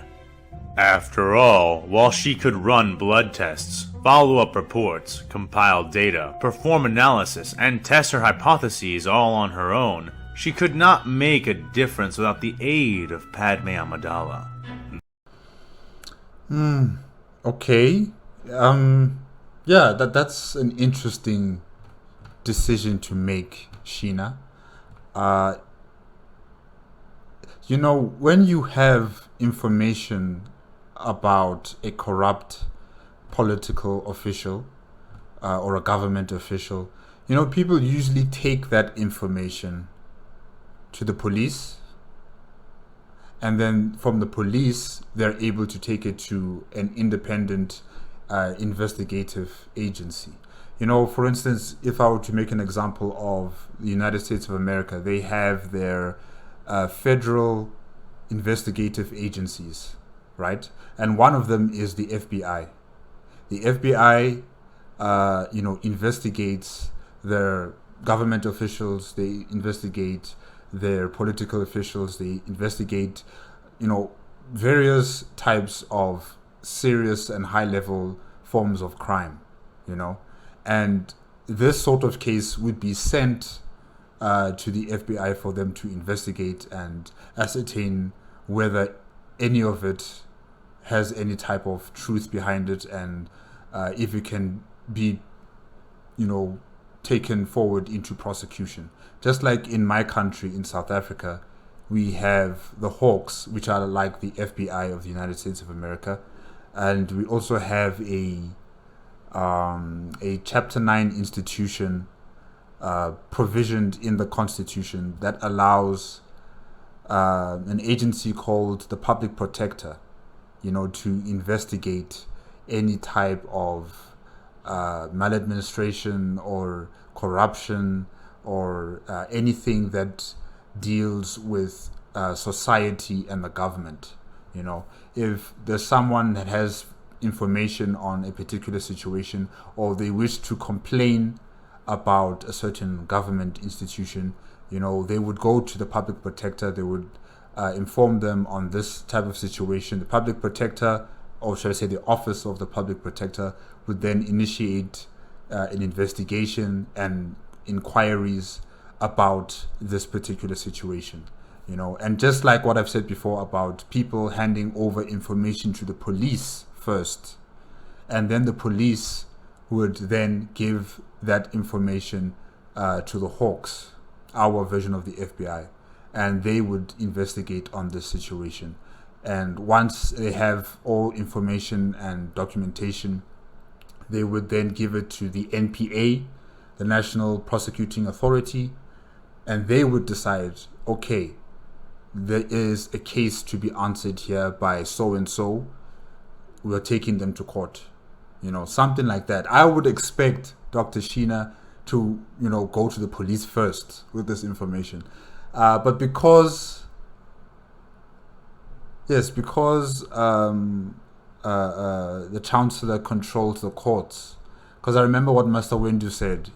After all, while she could run blood tests, follow up reports, compile data, perform analysis, and test her hypotheses all on her own, she could not make a difference without the aid of Padme Amidala. Okay. Yeah, that's an interesting decision to make, Sheena. You know, when you have information about a corrupt political official or a government official, you know, people usually take that information to the police, and then from the police, they're able to take it to an independent investigative agency. You know, for instance, if I were to make an example of the United States of America, they have their federal investigative agencies, right? And one of them is the FBI. The FBI, investigates their government officials. They investigate their political officials. They investigate, various types of serious and high-level forms of crime, and this sort of case would be sent to the FBI for them to investigate and ascertain whether any of it has any type of truth behind it, and if it can be, taken forward into prosecution. Just like in my country, in South Africa, we have the Hawks, which are like the FBI of the United States of America, and we also have a Chapter 9 institution provisioned in the Constitution that allows an agency called the Public Protector, to investigate any type of maladministration or corruption or anything that deals with society and the government. If there's someone that has information on a particular situation, or they wish to complain about a certain government institution, they would go to the Public Protector. They would inform them on this type of situation. The Public Protector, or should I say the Office of the Public Protector, would then initiate an investigation and inquiries about this particular situation. And just like what I've said before about people handing over information to the police first, and then the police would then give that information to the Hawks, our version of the FBI, and they would investigate on this situation. And once they have all information and documentation, they would then give it to the NPA, the National Prosecuting Authority, and they would decide, okay, there is a case to be answered here by so and so, we're taking them to court. Something like that. I would expect Dr. Sheena to, go to the police first with this information. But because the Chancellor controls the courts, because I remember what Master Windu said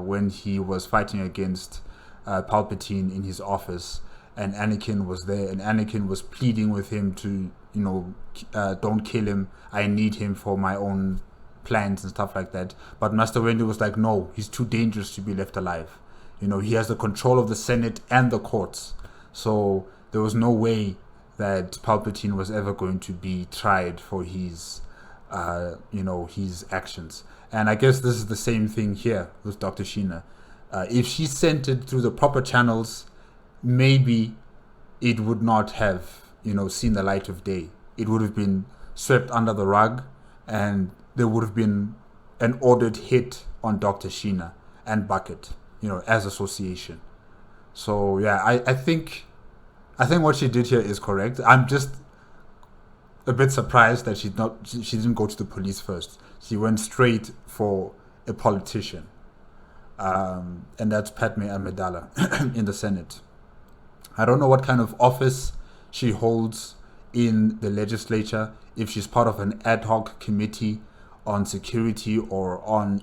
when he was fighting against Palpatine in his office, and Anakin was there, and Anakin was pleading with him to, don't kill him, I need him for my own plans and stuff like that. But Master Windu was like, no, he's too dangerous to be left alive. He has the control of the Senate and the courts. So there was no way that Palpatine was ever going to be tried for his, his actions. And I guess this is the same thing here with Dr. Sheena. If she sent it through the proper channels, maybe it would not have, seen the light of day. It would have been swept under the rug, and there would have been an ordered hit on Dr. Sheena and Bucket, as association. So yeah, I think what she did here is correct. I'm just a bit surprised that she didn't go to the police first. She went straight for a politician, and that's Padme Amidala in the Senate. I don't know what kind of office she holds in the legislature, if she's part of an ad hoc committee on security or on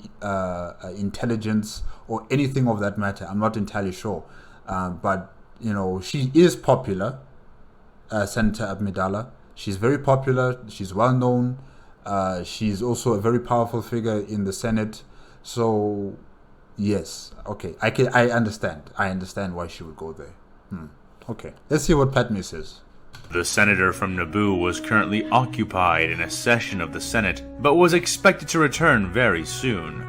intelligence or anything of that matter. I'm not entirely sure. But, she is popular, Senator Amidala. She's very popular. She's well known. She's also a very powerful figure in the Senate. So, yes. Okay. I understand. I understand why she would go there. Okay. Let's see what Padme says. The senator from Naboo was currently occupied in a session of the Senate, but was expected to return very soon.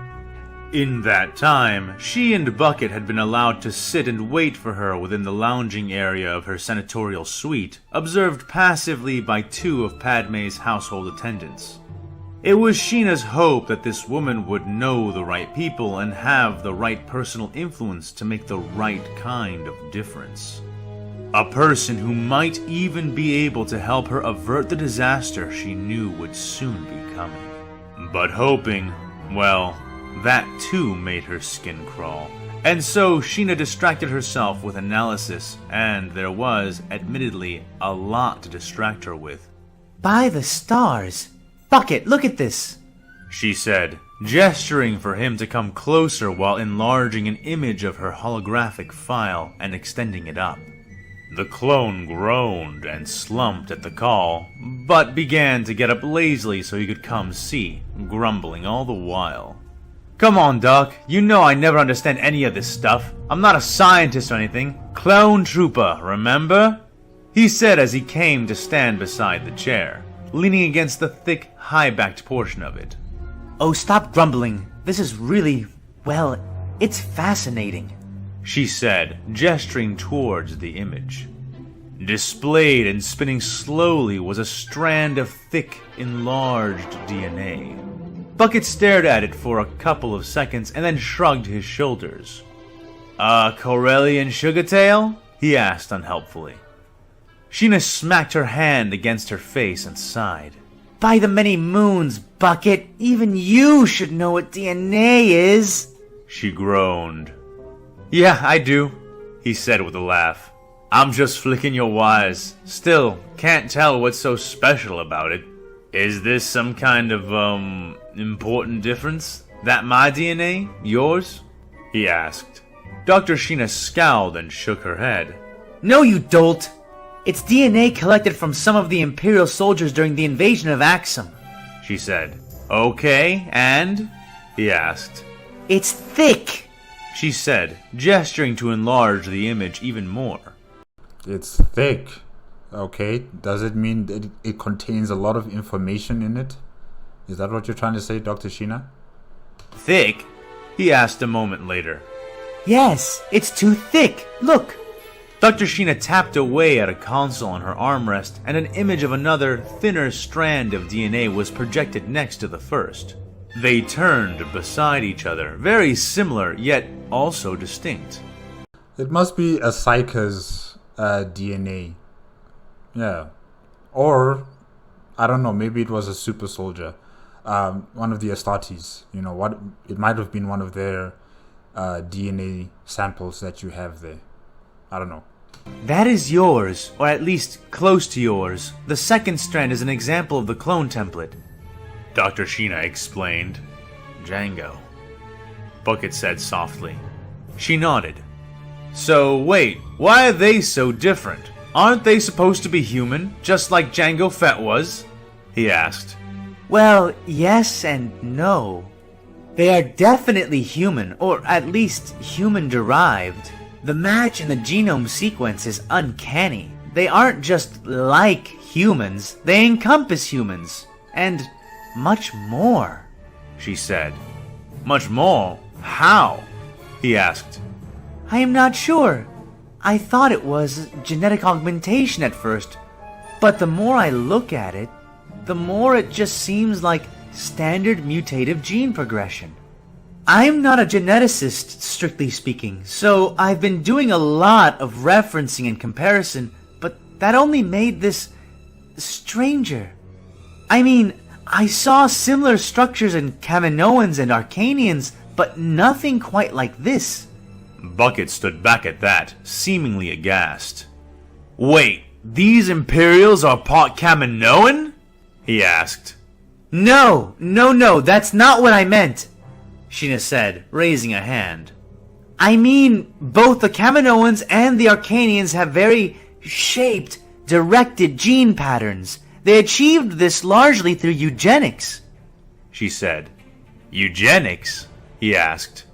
In that time, she and Bucket had been allowed to sit and wait for her within the lounging area of her senatorial suite, observed passively by two of Padme's household attendants. It was Sheena's hope that this woman would know the right people and have the right personal influence to make the right kind of difference. A person who might even be able to help her avert the disaster she knew would soon be coming. But hoping, well, that too made her skin crawl. And so Sheena distracted herself with analysis, and there was, admittedly, a lot to distract her with. By the stars! Bucket, look at this! She said, gesturing for him to come closer while enlarging an image of her holographic file and extending it up. The clone groaned and slumped at the call, but began to get up lazily so he could come see, grumbling all the while. Come on, Doc. You know I never understand any of this stuff. I'm not a scientist or anything. Clone trooper, remember? He said as he came to stand beside the chair, leaning against the thick, high-backed portion of it. Oh, stop grumbling. This is really, well, it's fascinating, she said, gesturing towards the image. Displayed and spinning slowly was a strand of thick, enlarged DNA. Bucket stared at it for a couple of seconds and then shrugged his shoulders. Corellian Sugartail? He asked unhelpfully. Sheena smacked her hand against her face and sighed. By the many moons, Bucket, even you should know what DNA is, she groaned. Yeah, I do, he said with a laugh. I'm just flicking your wires. Still, can't tell what's so special about it. Is this some kind of, important difference? That my DNA? Yours? He asked. Dr. Sheena scowled and shook her head. No, you dolt! It's DNA collected from some of the Imperial soldiers during the invasion of Axum, she said. Okay, and? He asked. It's thick, she said, gesturing to enlarge the image even more. It's thick. Okay, does it mean that it contains a lot of information in it? Is that what you're trying to say, Dr. Sheena? Thick? He asked a moment later. Yes, it's too thick. Look. Dr. Sheena tapped away at a console on her armrest, and an image of another, thinner strand of DNA was projected next to the first. They turned beside each other, very similar, yet also distinct. It must be a Psyker's DNA. Yeah. Or, I don't know, maybe it was a super soldier. One of the Astartes. You know, what? It might have been one of their DNA samples that you have there. I don't know. That is yours, or at least close to yours. The second strand is an example of the clone template. Dr. Sheena explained. Django. Bucket said softly. She nodded. So wait, why are they so different? Aren't they supposed to be human, just like Django Fett was? He asked. Well, yes and no. They are definitely human, or at least human-derived. The match in the genome sequence is uncanny. They aren't just like humans, they encompass humans. And much more, she said. Much more? How? He asked. I am not sure. I thought it was genetic augmentation at first, but the more I look at it, the more it just seems like standard mutative gene progression. I'm not a geneticist, strictly speaking, so I've been doing a lot of referencing and comparison, but that only made this stranger. I mean, I saw similar structures in Kaminoans and Arcanians, but nothing quite like this. Bucket stood back at that, seemingly aghast. Wait, these Imperials are part Kaminoan? He asked. No, that's not what I meant, Sheena said, raising a hand. I mean, both the Kaminoans and the Arcanians have very shaped, directed gene patterns. They achieved this largely through eugenics, she said. Eugenics? He asked.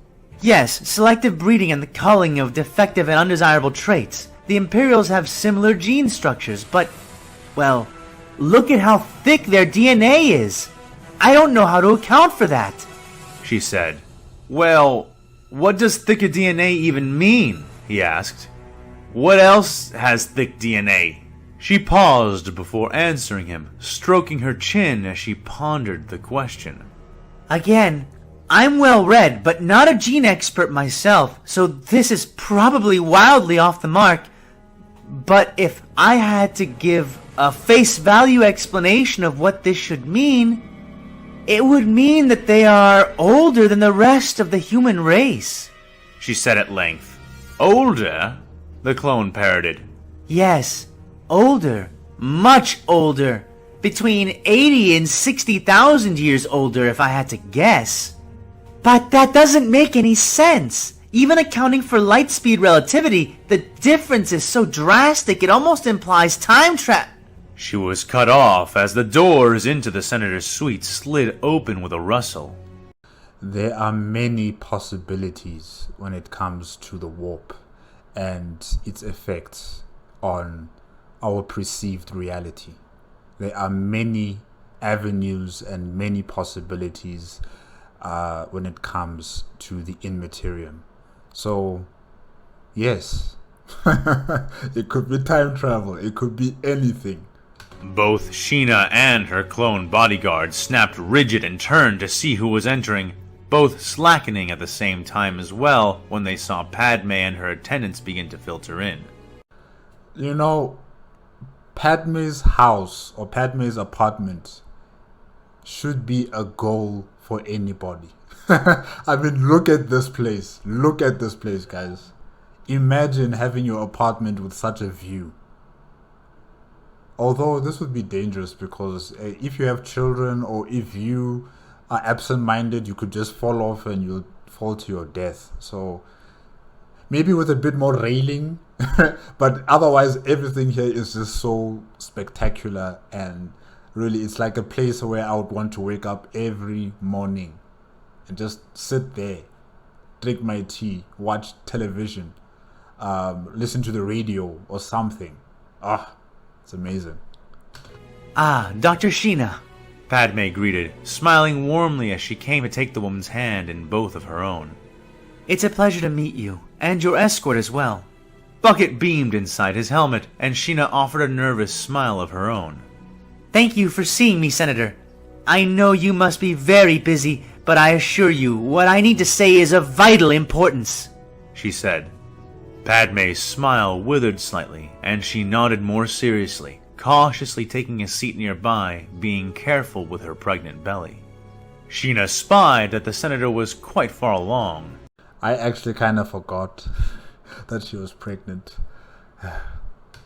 Yes, selective breeding and the culling of defective and undesirable traits. The Imperials have similar gene structures, but, well, look at how thick their DNA is. I don't know how to account for that, she said. Well, what does thicker DNA even mean? He asked. What else has thick DNA? She paused before answering him, stroking her chin as she pondered the question. Again, I'm well read, but not a gene expert myself, so this is probably wildly off the mark. But if I had to give a face value explanation of what this should mean, it would mean that they are older than the rest of the human race, she said at length. Older? The clone parroted. Yes, older. Much older. Between 80 and 60,000 years older if I had to guess. But that doesn't make any sense. Even accounting for light speed relativity, the difference is so drastic it almost implies time travel. She was cut off as the doors into the senator's suite slid open with a rustle. There are many possibilities when it comes to the warp and its effects on our perceived reality. There are many avenues and many possibilities when it comes to the immaterium. So, yes, it could be time travel, it could be anything. Both Sheena and her clone bodyguard snapped rigid and turned to see who was entering, both slackening at the same time as well when they saw Padme and her attendants begin to filter in. You know, Padme's house or Padme's apartment should be a goal for anybody. I mean, look at this place. Look at this place, guys. Imagine having your apartment with such a view. Although this would be dangerous because if you have children or if you are absent-minded, you could just fall off and you'll fall to your death. So maybe with a bit more railing, but otherwise everything here is just so spectacular, and really it's like a place where I would want to wake up every morning and just sit there, drink my tea, watch television, listen to the radio or something. It's amazing. Dr. Sheena, Padme greeted, smiling warmly as she came to take the woman's hand in both of her own. It's a pleasure to meet you, and your escort as well. Bucket beamed inside his helmet, and Sheena offered a nervous smile of her own. Thank you for seeing me, Senator. I know you must be very busy, but I assure you, what I need to say is of vital importance," she said. Padme's smile withered slightly, and she nodded more seriously, cautiously taking a seat nearby, being careful with her pregnant belly. Sheena spied that the senator was quite far along. I actually kind of forgot that she was pregnant.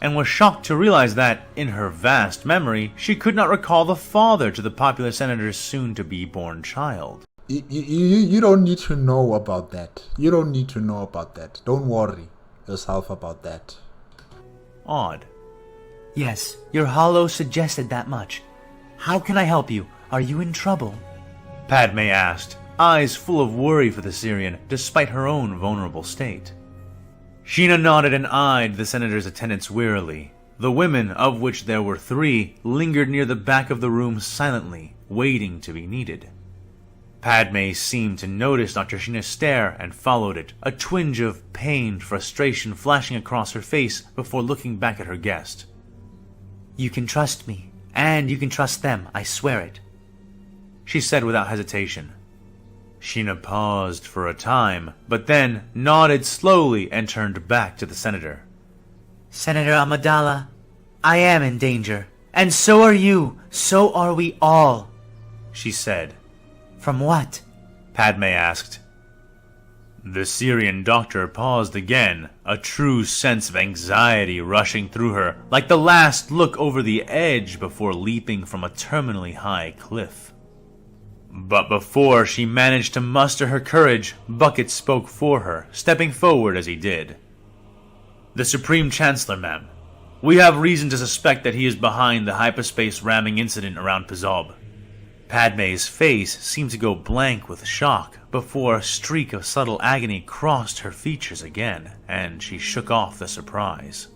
And was shocked to realize that, in her vast memory, she could not recall the father to the popular senator's soon-to-be-born child. You don't need to know about that. You don't need to know about that. Don't worry yourself about that. Odd. "Yes, your hollow suggested that much. How can I help you? Are you in trouble?" Padme asked, eyes full of worry for the Syrian, despite her own vulnerable state. Sheena nodded and eyed the senator's attendants wearily. The women, of which there were 3, lingered near the back of the room silently, waiting to be needed. Padme seemed to notice Dr. Sheena's stare and followed it, a twinge of pained frustration flashing across her face before looking back at her guest. "You can trust me, and you can trust them, I swear it," she said without hesitation. Sheena paused for a time, but then nodded slowly and turned back to the senator. "Senator Amidala, I am in danger, and so are you, so are we all," she said. "From what?" Padme asked. The Syrian doctor paused again, a true sense of anxiety rushing through her, like the last look over the edge before leaping from a terminally high cliff. But before she managed to muster her courage, Bucket spoke for her, stepping forward as he did. "The Supreme Chancellor, ma'am. We have reason to suspect that he is behind the hyperspace ramming incident around Pazob." Padme's face seemed to go blank with shock before a streak of subtle agony crossed her features again, and she shook off the surprise.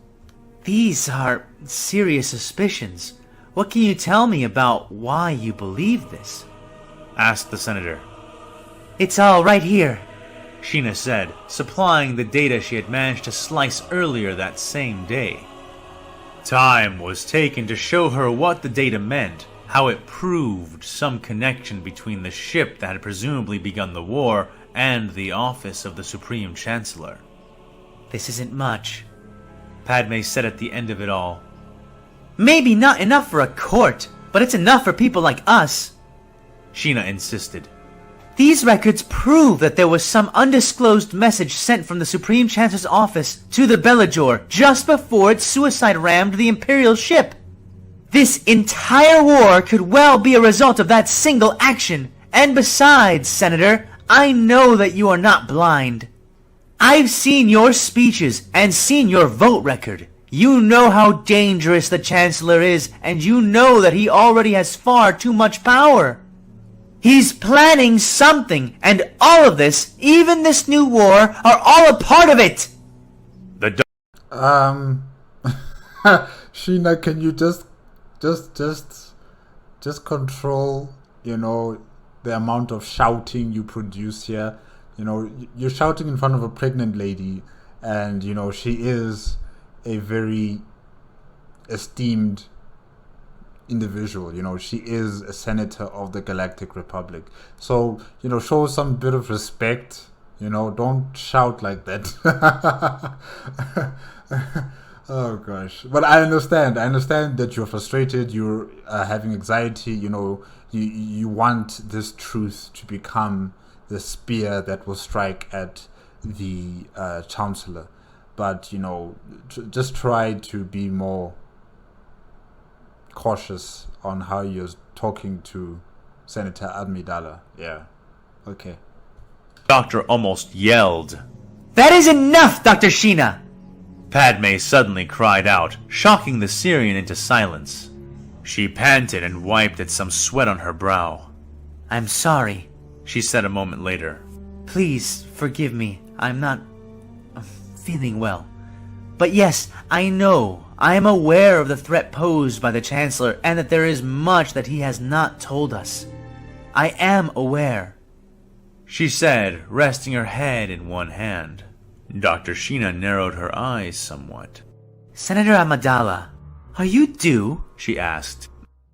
"These are serious suspicions. What can you tell me about why you believe this?" asked the senator. "It's all right here," Sheena said, supplying the data she had managed to slice earlier that same day. Time was taken to show her what the data meant, how it proved some connection between the ship that had presumably begun the war and the office of the Supreme Chancellor. "This isn't much," Padme said at the end of it all. "Maybe not enough for a court, but it's enough for people like us," Sheena insisted. "These records prove that there was some undisclosed message sent from the Supreme Chancellor's office to the Belajor just before it suicide rammed the Imperial ship. This entire war could well be a result of that single action. And besides, Senator, I know that you are not blind. I've seen your speeches and seen your vote record. You know how dangerous the Chancellor is, and you know that he already has far too much power. He's planning something, and all of this, even this new war, are all a part of it." Sheena, can you just control, the amount of shouting you produce here? You're shouting in front of a pregnant lady, and, she is a very esteemed individual. She is a senator of the Galactic Republic. So, show some bit of respect. Don't shout like that. Oh gosh. But I understand that you're frustrated, you're having anxiety, you want this truth to become the spear that will strike at the Chancellor. But, just try to be more cautious on how you're talking to Senator Amidala. Yeah. Okay. Doctor almost yelled. "That is enough, Dr. Sheena!" Padme suddenly cried out, shocking the Syrian into silence. She panted and wiped at some sweat on her brow. "I'm sorry," she said a moment later. "Please forgive me. I'm not feeling well. But yes, I know. I am aware of the threat posed by the Chancellor and that there is much that he has not told us. I am aware," she said, resting her head in one hand. Dr. Sheena narrowed her eyes somewhat. "Senator Amidala, are you due?" she asked.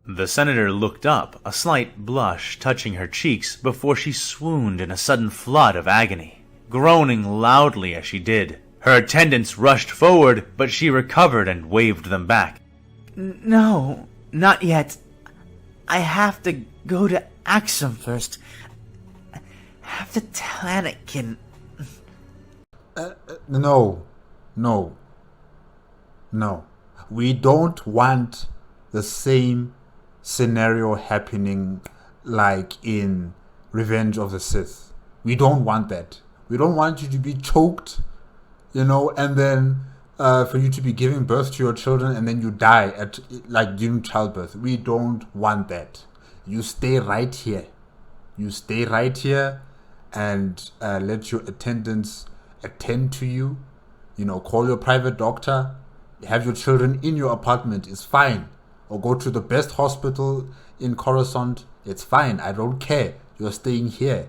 The senator looked up, a slight blush touching her cheeks before she swooned in a sudden flood of agony, groaning loudly as she did. Her attendants rushed forward, but she recovered and waved them back. No, not yet. I have to go to Axum first. I have to tell Anakin. No. We don't want the same scenario happening like in Revenge of the Sith. We don't want that. We don't want you to be choked, and then for you to be giving birth to your children and then you die during childbirth. We don't want that. You stay right here. And let your attendants attend to you. Call your private doctor. Have your children in your apartment. It's fine. Or go to the best hospital in Coruscant. It's fine. I don't care. You're staying here.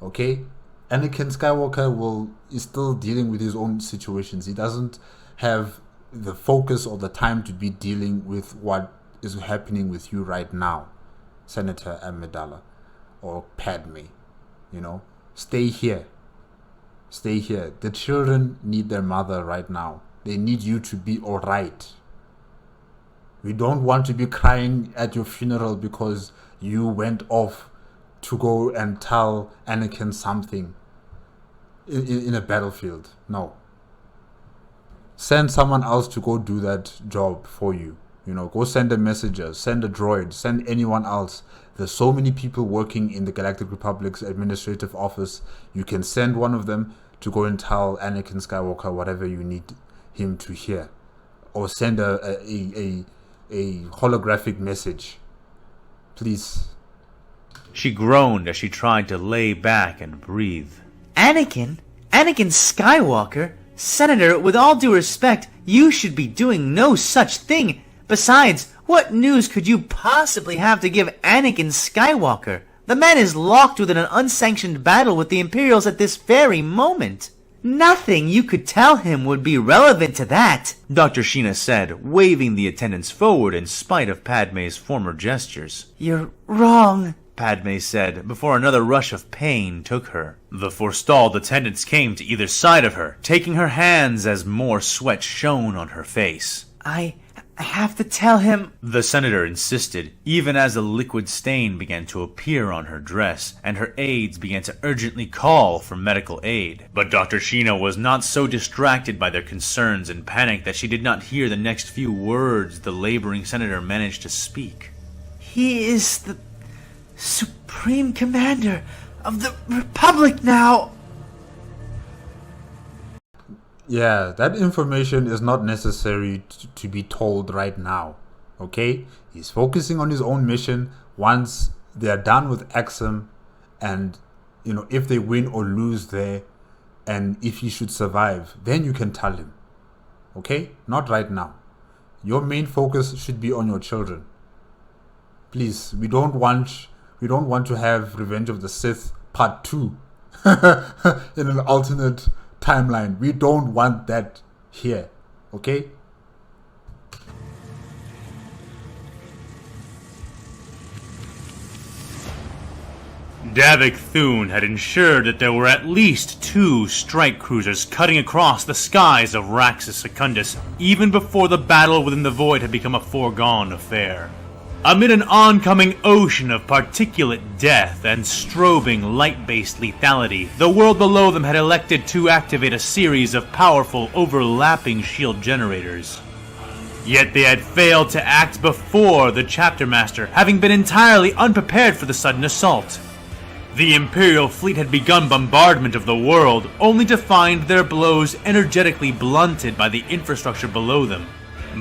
Okay? Anakin Skywalker is still dealing with his own situations. He doesn't have the focus or the time to be dealing with what is happening with you right now, Senator Amidala or Padme. Stay here. The children need their mother right now. They need you to be all right. We don't want to be crying at your funeral because you went off to go and tell Anakin something in a battlefield. No. Send someone else to go do that job for you. Go send a messenger, send a droid, send anyone else. There's so many people working in the Galactic Republic's administrative office. You can send one of them to go and tell Anakin Skywalker whatever you need him to hear. Or send a holographic message. Please. She groaned as she tried to lay back and breathe. Anakin Skywalker? Senator, with all due respect, you should be doing no such thing. Besides, what news could you possibly have to give Anakin Skywalker? The man is locked within an unsanctioned battle with the Imperials at this very moment. Nothing you could tell him would be relevant to that, Dr. Sheena said, waving the attendants forward in spite of Padme's former gestures. You're wrong, Padme said, before another rush of pain took her. The forestalled attendants came to either side of her, taking her hands as more sweat shone on her face. I have to tell him, the senator insisted, even as a liquid stain began to appear on her dress, and her aides began to urgently call for medical aid. But Dr. Sheena was not so distracted by their concerns and panic that she did not hear the next few words the laboring senator managed to speak. He is the Supreme Commander of the Republic now. Yeah, that information is not necessary to be told right now, okay? He's focusing on his own mission. Once they're done with Axum, and, if they win or lose there, and if he should survive, then you can tell him, okay? Not right now. Your main focus should be on your children. Please, we don't want to have Revenge of the Sith Part 2 in an alternate timeline. We don't want that here, okay? Davik Thune had ensured that there were at least 2 strike cruisers cutting across the skies of Raxus Secundus, even before the battle within the void had become a foregone affair. Amid an oncoming ocean of particulate death and strobing light-based lethality, the world below them had elected to activate a series of powerful overlapping shield generators. Yet they had failed to act before the Chapter Master, having been entirely unprepared for the sudden assault. The Imperial fleet had begun bombardment of the world, only to find their blows energetically blunted by the infrastructure below them.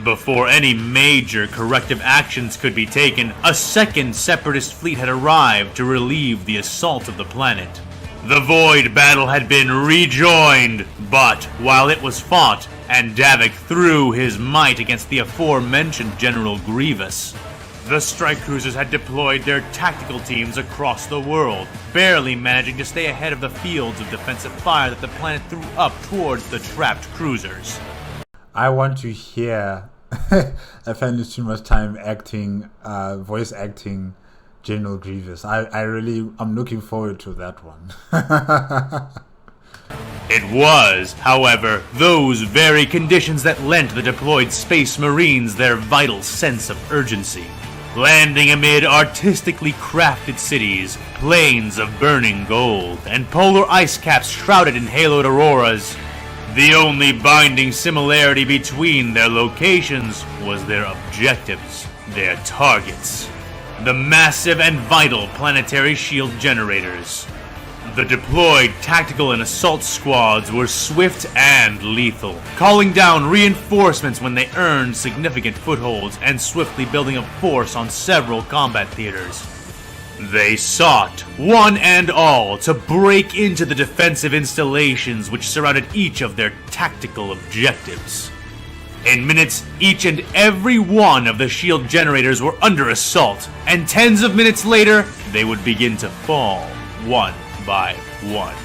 Before any major corrective actions could be taken, a second Separatist fleet had arrived to relieve the assault of the planet. The Void battle had been rejoined, but while it was fought, and Davik threw his might against the aforementioned General Grievous, the strike cruisers had deployed their tactical teams across the world, barely managing to stay ahead of the fields of defensive fire that the planet threw up towards the trapped cruisers. I want to hear I find it too much time acting, voice acting General Grievous. I'm looking forward to that one. It was, however, those very conditions that lent the deployed Space Marines their vital sense of urgency. Landing amid artistically crafted cities, plains of burning gold, and polar ice caps shrouded in haloed auroras, the only binding similarity between their locations was their objectives, their targets. The massive and vital planetary shield generators. The deployed tactical and assault squads were swift and lethal, calling down reinforcements when they earned significant footholds and swiftly building a force on several combat theaters. They sought, one and all, to break into the defensive installations which surrounded each of their tactical objectives. In minutes, each and every one of the shield generators were under assault, and tens of minutes later, they would begin to fall, one by one.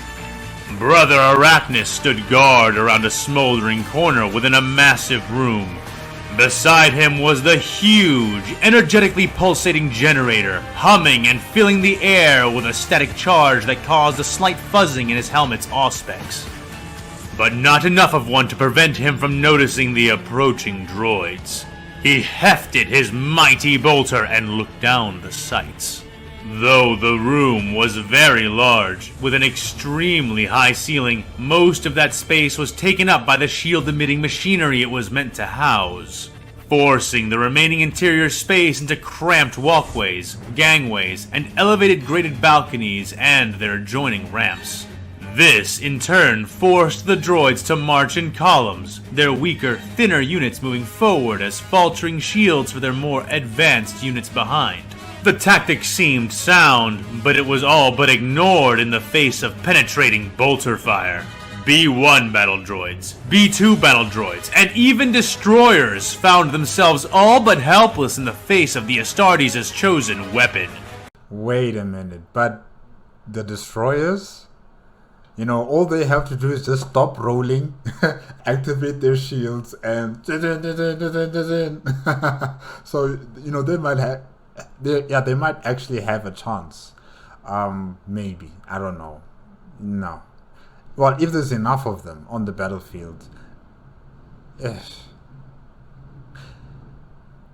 Brother Arachnus stood guard around a smoldering corner within a massive room. Beside him was the huge, energetically pulsating generator, humming and filling the air with a static charge that caused a slight fuzzing in his helmet's auspex. But not enough of one to prevent him from noticing the approaching droids. He hefted his mighty bolter and looked down the sights. Though the room was very large, with an extremely high ceiling, most of that space was taken up by the shield-emitting machinery it was meant to house, forcing the remaining interior space into cramped walkways, gangways, and elevated grated balconies and their adjoining ramps. This, in turn, forced the droids to march in columns, their weaker, thinner units moving forward as faltering shields for their more advanced units behind. The tactic seemed sound, but it was all but ignored in the face of penetrating bolter fire. B-1 battle droids, B-2 battle droids, and even destroyers found themselves all but helpless in the face of the Astartes' chosen weapon. Wait a minute, but the destroyers? You know, all they have to do is just stop rolling, activate their shields, and so, you know, they might actually have a chance. Maybe. I don't know. No. Well, if there's enough of them on the battlefield,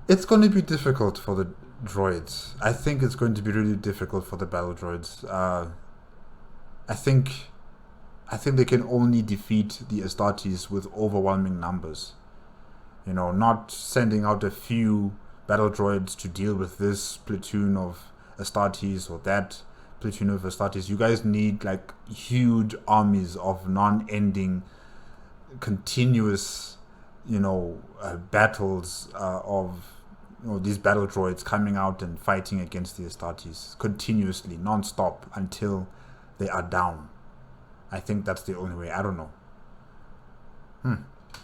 it's going to be difficult for the droids. I think it's going to be really difficult for the battle droids. I think they can only defeat the Astartes with overwhelming numbers. You know, not sending out a few battle droids to deal with this platoon of Astartes or that platoon of Astartes. You guys need like huge armies of non-ending, continuous, battles of these battle droids coming out and fighting against the Astartes continuously, non-stop until they are down. I think that's the only way. I don't know.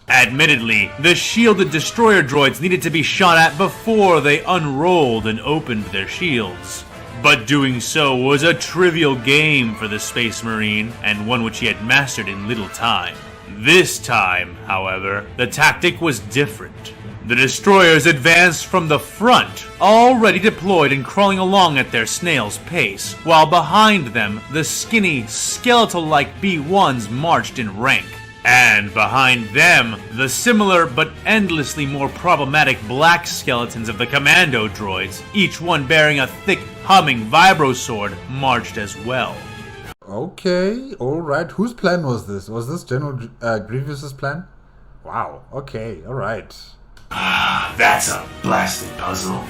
Admittedly, the shielded destroyer droids needed to be shot at before they unrolled and opened their shields. But doing so was a trivial game for the Space Marine, and one which he had mastered in little time. This time, however, the tactic was different. The destroyers advanced from the front, already deployed and crawling along at their snail's pace, while behind them, the skinny, skeletal-like B-1s marched in rank. And behind them, the similar but endlessly more problematic black skeletons of the commando droids, each one bearing a thick, humming vibro sword, marched as well. Okay, alright. Whose plan was this? Was this General Grievous's plan? Wow, okay, alright. That's a blasted puzzle.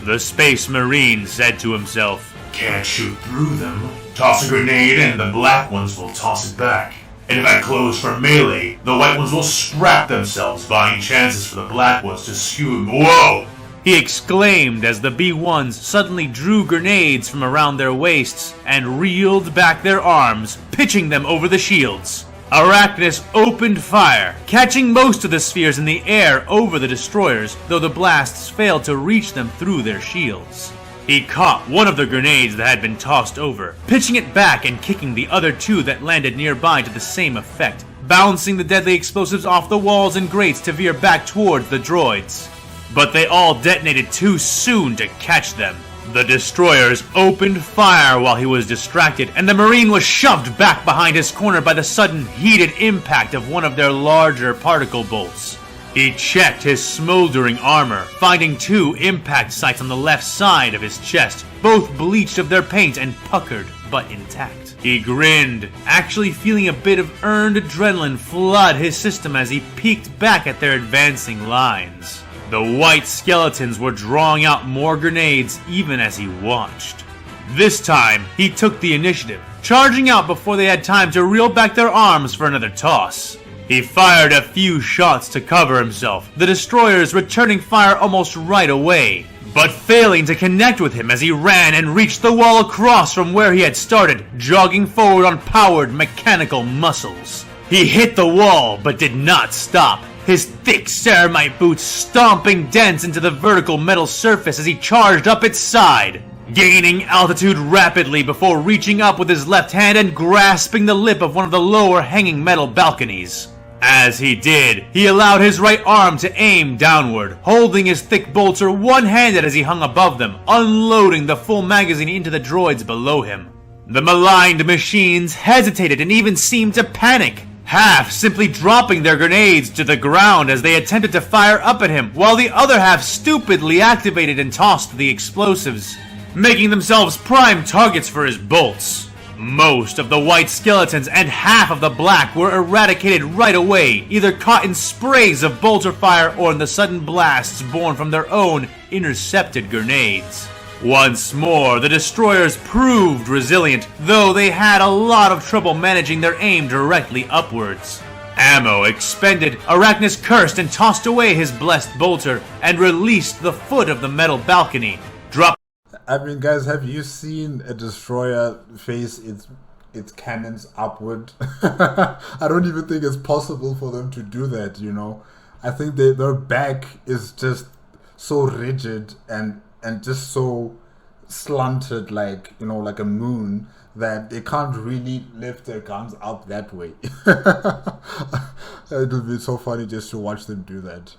The Space Marine said to himself, Can't shoot through them. Toss a grenade and the black ones will toss it back. And if I close for melee, the white ones will scrap themselves, buying chances for the black ones to skew. Whoa! He exclaimed as the B-1s suddenly drew grenades from around their waists and reeled back their arms, pitching them over the shields. Arachnus opened fire, catching most of the spheres in the air over the destroyers, though the blasts failed to reach them through their shields. He caught one of the grenades that had been tossed over, pitching it back and kicking the other two that landed nearby to the same effect, bouncing the deadly explosives off the walls and grates to veer back towards the droids. But they all detonated too soon to catch them. The destroyers opened fire while he was distracted, and the Marine was shoved back behind his corner by the sudden heated impact of one of their larger particle bolts. He checked his smoldering armor, finding 2 impact sites on the left side of his chest, both bleached of their paint and puckered but intact. He grinned, actually feeling a bit of earned adrenaline flood his system as he peeked back at their advancing lines. The white skeletons were drawing out more grenades even as he watched. This time, he took the initiative, charging out before they had time to reel back their arms for another toss. He fired a few shots to cover himself, the destroyers returning fire almost right away, but failing to connect with him as he ran and reached the wall across from where he had started, jogging forward on powered mechanical muscles. He hit the wall, but did not stop, his thick ceramite boots stomping dents into the vertical metal surface as he charged up its side, gaining altitude rapidly before reaching up with his left hand and grasping the lip of one of the lower hanging metal balconies. As he did, he allowed his right arm to aim downward, holding his thick bolter one-handed as he hung above them, unloading the full magazine into the droids below him. The maligned machines hesitated and even seemed to panic, half simply dropping their grenades to the ground as they attempted to fire up at him, while the other half stupidly activated and tossed the explosives, making themselves prime targets for his bolts. Most of the white skeletons and half of the black were eradicated right away, either caught in sprays of bolter fire or in the sudden blasts born from their own intercepted grenades. Once more, the destroyers proved resilient, though they had a lot of trouble managing their aim directly upwards. Ammo expended, Arachnus cursed and tossed away his blessed bolter and released the foot of the metal balcony, dropping. I mean, guys, have you seen a destroyer face its cannons upward? I don't even think it's possible for them to do that, you know. I think their back is just so rigid and just so slanted, like, you know, like a moon, that they can't really lift their guns up that way. It'll be so funny just to watch them do that.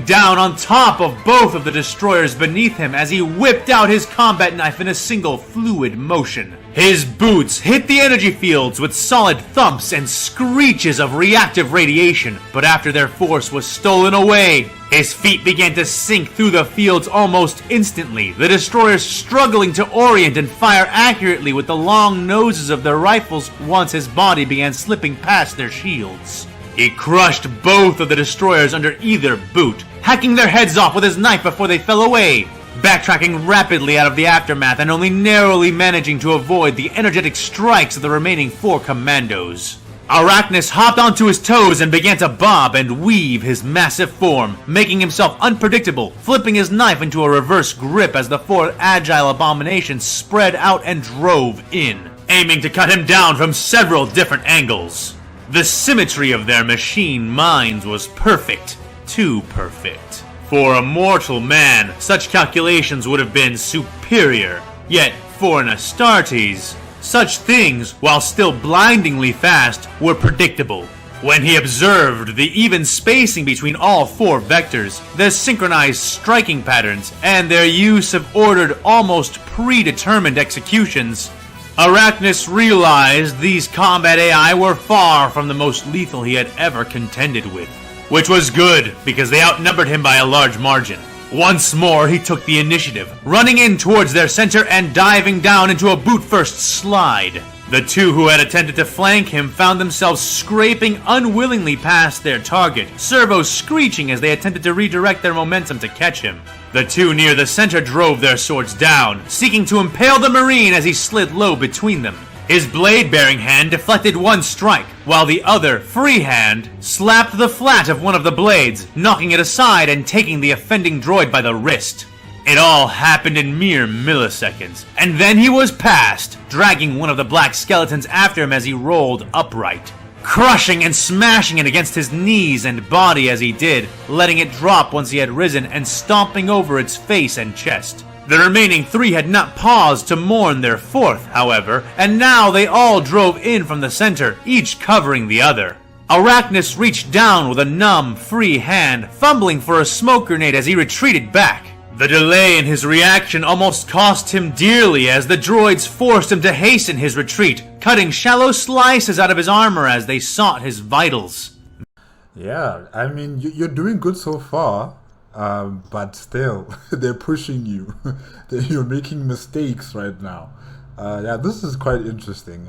Down on top of both of the destroyers beneath him as he whipped out his combat knife in a single fluid motion. His boots hit the energy fields with solid thumps and screeches of reactive radiation, but after their force was stolen away, his feet began to sink through the fields almost instantly, the destroyers struggling to orient and fire accurately with the long noses of their rifles once his body began slipping past their shields. He crushed both of the destroyers under either boot, hacking their heads off with his knife before they fell away, backtracking rapidly out of the aftermath and only narrowly managing to avoid the energetic strikes of the remaining 4 commandos. Arachnus hopped onto his toes and began to bob and weave his massive form, making himself unpredictable, flipping his knife into a reverse grip as the 4 agile abominations spread out and drove in, aiming to cut him down from several different angles. The symmetry of their machine minds was perfect, too perfect. For a mortal man, such calculations would have been superior, yet for an Astartes, such things, while still blindingly fast, were predictable. When he observed the even spacing between all 4 vectors, their synchronized striking patterns, and their use of ordered, almost predetermined executions, Arachnus realized these combat AI were far from the most lethal he had ever contended with. Which was good, because they outnumbered him by a large margin. Once more, he took the initiative, running in towards their center and diving down into a boot-first slide. The 2 who had attempted to flank him found themselves scraping unwillingly past their target, servos screeching as they attempted to redirect their momentum to catch him. The 2 near the center drove their swords down, seeking to impale the Marine as he slid low between them. His blade-bearing hand deflected one strike, while the other, free hand, slapped the flat of one of the blades, knocking it aside and taking the offending droid by the wrist. It all happened in mere milliseconds, and then he was past, dragging one of the black skeletons after him as he rolled upright, crushing and smashing it against his knees and body as he did, letting it drop once he had risen and stomping over its face and chest. The remaining 3 had not paused to mourn their 4th, however, and now they all drove in from the center, each covering the other. Arachnus reached down with a numb, free hand, fumbling for a smoke grenade as he retreated back. The delay in his reaction almost cost him dearly as the droids forced him to hasten his retreat, cutting shallow slices out of his armor as they sought his vitals. Yeah, I mean, you're doing good so far, but still, they're pushing you. You're making mistakes right now. Yeah, this is quite interesting.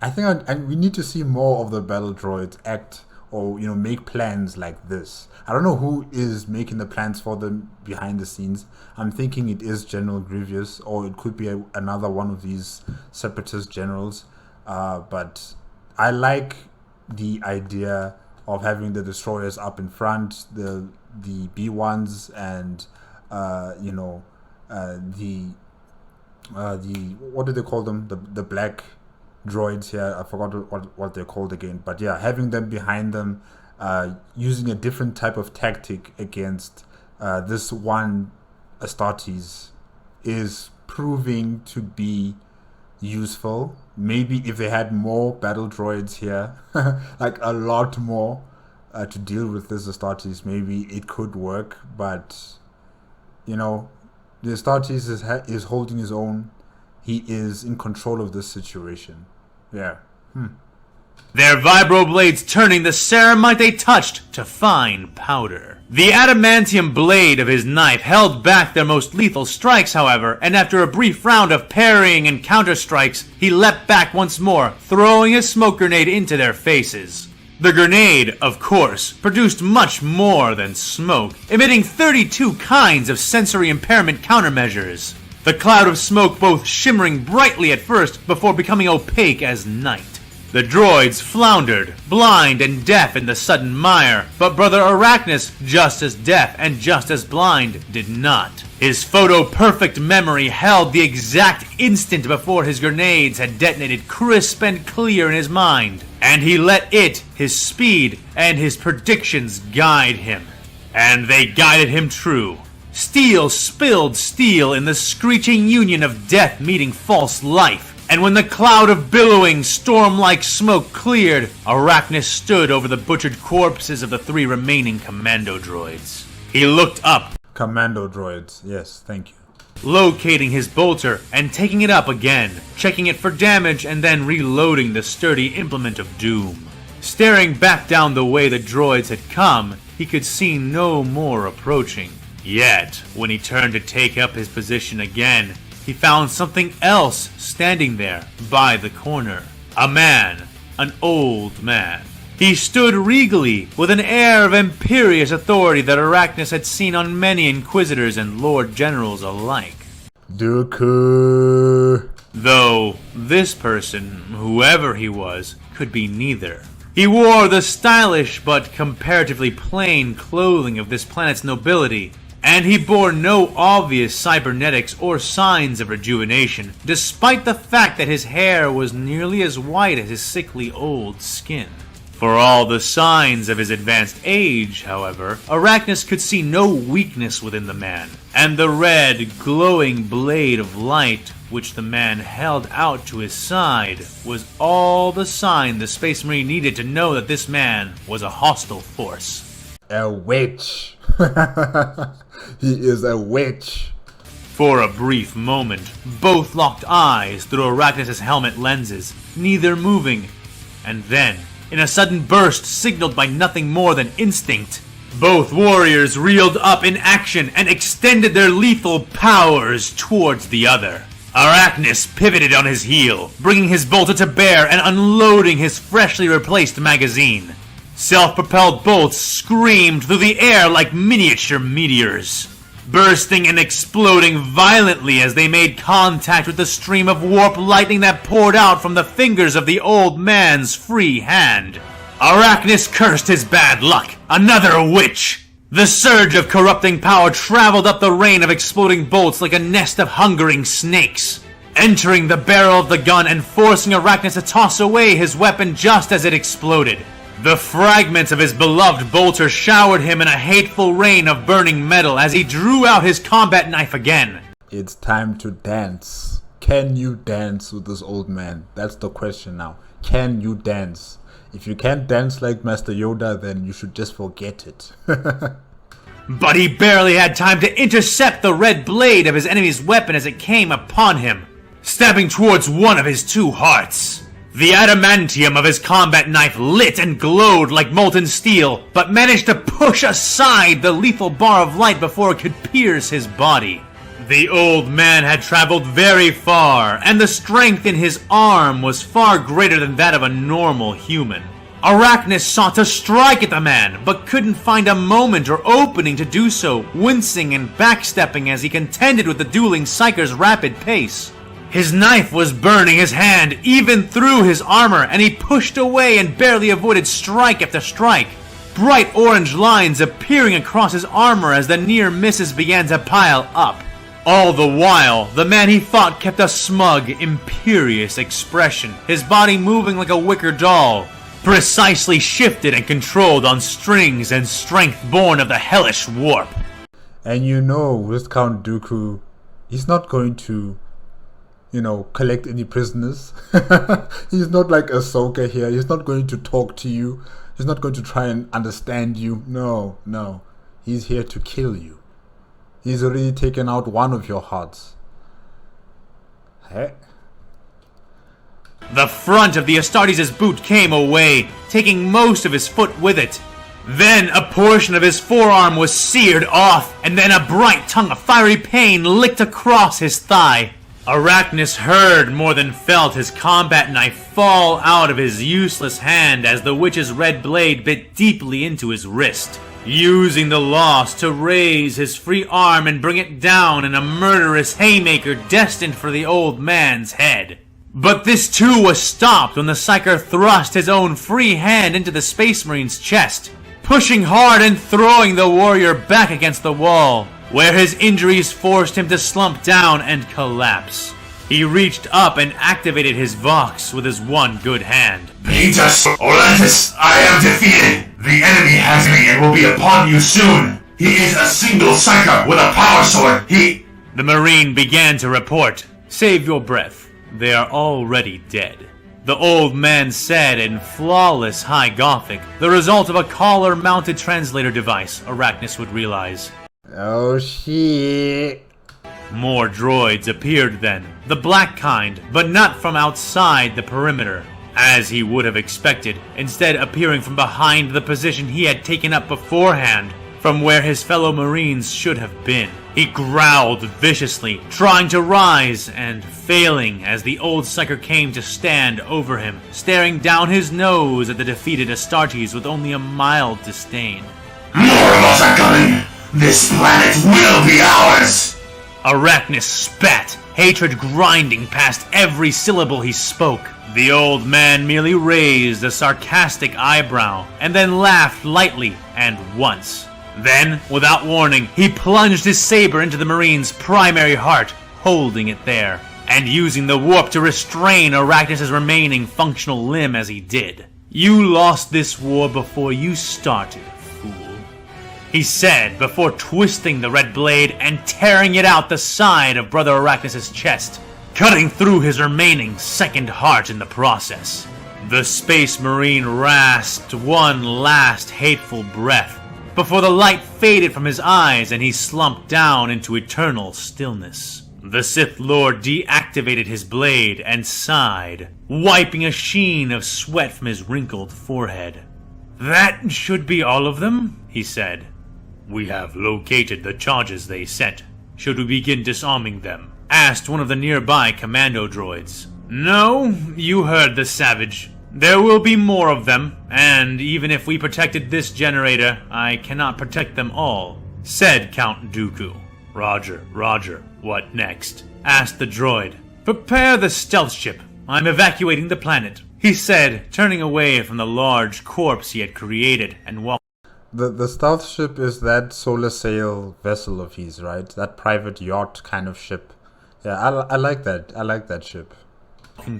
I think we need to see more of the battle droids act or make plans like this. I don't know who is making the plans for them behind the scenes. I'm thinking it is General Grievous, or it could be another one of these separatist generals. But I like the idea of having the destroyers up in front, the B1s, and the what do they call them? The black droids here. I forgot what they're called again. But yeah, having them behind them, using a different type of tactic against this one Astartes is proving to be useful. Maybe if they had more battle droids here, like a lot more to deal with this Astartes, maybe it could work. But the Astartes is holding his own. He is in control of this situation. Yeah. Their vibroblades turning the ceramite they touched to fine powder. The adamantium blade of his knife held back their most lethal strikes, however, and after a brief round of parrying and counter-strikes, he leapt back once more, throwing his smoke grenade into their faces. The grenade, of course, produced much more than smoke, emitting 32 kinds of sensory impairment countermeasures. The cloud of smoke both shimmering brightly at first before becoming opaque as night. The droids floundered, blind and deaf in the sudden mire, but Brother Arachnus, just as deaf and just as blind, did not. His photo-perfect memory held the exact instant before his grenades had detonated crisp and clear in his mind, and he let it, his speed, and his predictions guide him. And they guided him true. Steel spilled steel in the screeching union of death meeting false life. And when the cloud of billowing, storm-like smoke cleared, Arachnus stood over the butchered corpses of the 3 remaining commando droids. He looked up. Commando droids, yes, thank you. Locating his bolter and taking it up again, checking it for damage and then reloading the sturdy implement of doom. Staring back down the way the droids had come, he could see no more approaching. Yet, when he turned to take up his position again, he found something else standing there by the corner. A man, an old man. He stood regally, with an air of imperious authority that Arachnus had seen on many inquisitors and lord generals alike. Dooku. Though this person, whoever he was, could be neither. He wore the stylish but comparatively plain clothing of this planet's nobility, and he bore no obvious cybernetics or signs of rejuvenation, despite the fact that his hair was nearly as white as his sickly old skin. For all the signs of his advanced age, however, Arachnus could see no weakness within the man, and the red, glowing blade of light which the man held out to his side was all the sign the Space Marine needed to know that this man was a hostile force. A witch. He is a witch. For a brief moment, both locked eyes through Arachnus' helmet lenses, neither moving. And then, in a sudden burst signaled by nothing more than instinct, both warriors reeled up in action and extended their lethal powers towards the other. Arachnus pivoted on his heel, bringing his bolter to bear and unloading his freshly replaced magazine. Self-propelled bolts screamed through the air like miniature meteors, bursting and exploding violently as they made contact with the stream of warp lightning that poured out from the fingers of the old man's free hand. Arachnus cursed his bad luck. Another witch! The surge of corrupting power traveled up the rain of exploding bolts like a nest of hungering snakes, entering the barrel of the gun and forcing Arachnus to toss away his weapon just as it exploded. The fragments of his beloved bolter showered him in a hateful rain of burning metal as he drew out his combat knife again. It's time to dance. Can you dance with this old man? That's the question now. can you dance? If you can't dance like Master Yoda, then you should just forget it. But he barely had time to intercept the red blade of his enemy's weapon as it came upon him, stabbing towards one of his two hearts. The adamantium of his combat knife lit and glowed like molten steel, but managed to push aside the lethal bar of light before it could pierce his body. The old man had traveled very far, and the strength in his arm was far greater than that of a normal human. Arachnus sought to strike at the man, but couldn't find a moment or opening to do so, wincing and backstepping as he contended with the dueling psyker's rapid pace. His knife was burning his hand even through his armor, and he pushed away and barely avoided strike after strike. Bright orange lines appearing across his armor as the near misses began to pile up. All the while, the man he fought kept a smug, imperious expression, his body moving like a wicker doll, precisely shifted and controlled on strings and strength born of the hellish warp. And you know, with Count Dooku, he's not going to, collect any prisoners. He's not like Ahsoka here. He's not going to talk to you. He's not going to try and understand you. No. He's here to kill you. He's already taken out one of your hearts. Hey. The front of the Astartes' boot came away, taking most of his foot with it. Then a portion of his forearm was seared off, and then a bright tongue of fiery pain licked across his thigh. Arachnus heard more than felt his combat knife fall out of his useless hand as the witch's red blade bit deeply into his wrist, using the loss to raise his free arm and bring it down in a murderous haymaker destined for the old man's head. But this too was stopped when the psyker thrust his own free hand into the Space Marine's chest, pushing hard and throwing the warrior back against the wall, where his injuries forced him to slump down and collapse. He reached up and activated his Vox with his one good hand. Benitez, Olantis, I am defeated. The enemy has me and will be upon you soon. He is a single psyker with a power sword. The Marine began to report. Save your breath. They are already dead. The old man said in flawless High Gothic, the result of a collar-mounted translator device, Arachnus would realize. Oh shit. More droids appeared then, the black kind, but not from outside the perimeter, as he would have expected, instead appearing from behind the position he had taken up beforehand, from where his fellow Marines should have been. He growled viciously, trying to rise, and failing as the old psyker came to stand over him, staring down his nose at the defeated Astartes with only a mild disdain. More of us are coming! This planet will be ours! Arachnus spat, hatred grinding past every syllable he spoke. The old man merely raised a sarcastic eyebrow, and then laughed lightly and once. Then, without warning, he plunged his saber into the Marine's primary heart, holding it there, and using the warp to restrain Arachnus' remaining functional limb as he did. You lost this war before you started, fool, he said before twisting the red blade and tearing it out the side of Brother Arachnus' chest, cutting through his remaining second heart in the process. The Space Marine rasped one last hateful breath before the light faded from his eyes and he slumped down into eternal stillness. The Sith Lord deactivated his blade and sighed, wiping a sheen of sweat from his wrinkled forehead. That should be all of them, he said. We have located the charges they sent. Should we begin disarming them? Asked one of the nearby commando droids. No, you heard the savage. There will be more of them, and even if we protected this generator, I cannot protect them all, said Count Dooku. Roger. What next? Asked the droid. Prepare the stealth ship. I'm evacuating the planet, he said, turning away from the large corpse he had created and walked. The stealth ship is that solar sail vessel of his, right? That private yacht kind of ship. Yeah, I like that. I like that ship.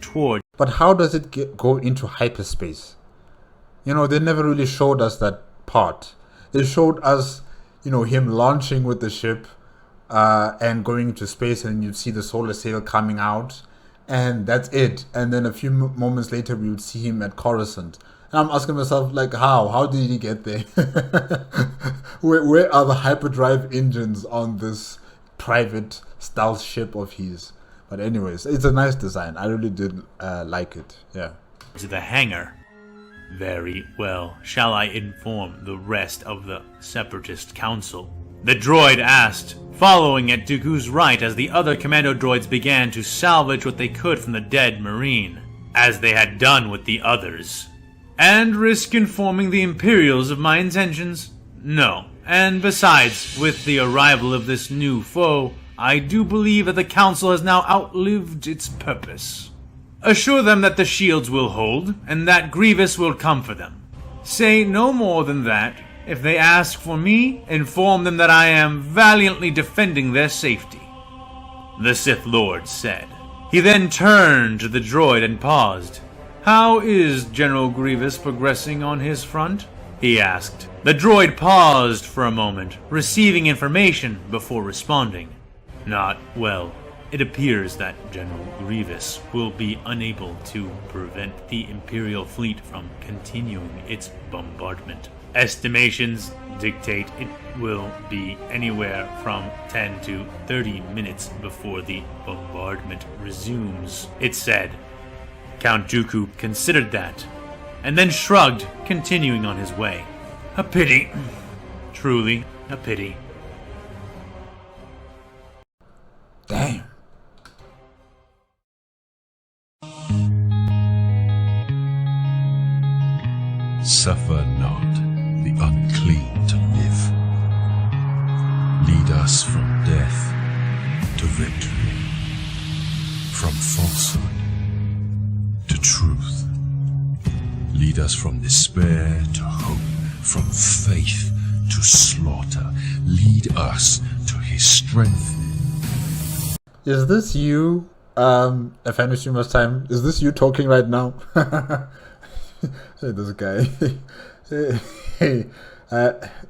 Toward. But how does it go into hyperspace? They never really showed us that part. They showed us, him launching with the ship and going into space, and you'd see the solar sail coming out. and that's it. And then a few moments later, we would see him at Coruscant. And I'm asking myself, like, how did he get there? where are the hyperdrive engines on this private stealth ship of his? But anyways, it's a nice design. I really did like it. Yeah. To the hangar. Very well. Shall I inform the rest of the Separatist Council? The droid asked, following at Dooku's right as the other commando droids began to salvage what they could from the dead Marine, as they had done with the others. And risk informing the Imperials of my intentions? No. And besides, with the arrival of this new foe, I do believe that the Council has now outlived its purpose. Assure them that the shields will hold, and that Grievous will come for them. Say no more than that. If they ask for me, inform them that I am valiantly defending their safety. The Sith Lord said. He then turned to the droid and paused. How is General Grievous progressing on his front? He asked. The droid paused for a moment, receiving information before responding. Not well. It appears that General Grievous will be unable to prevent the Imperial fleet from continuing its bombardment. Estimations dictate it will be anywhere from 10 to 30 minutes before the bombardment resumes, it said. Count Dooku considered that, and then shrugged, continuing on his way. A pity. Truly a pity. Damn. Suffer not the unclean to live. Lead us from death to victory, from falsehood to truth. Lead us from despair to hope, from faith to slaughter. Lead us to his strength. Is this you, AFanWithTooMuchTime? Is this you talking right now? Hey, this guy. Hey,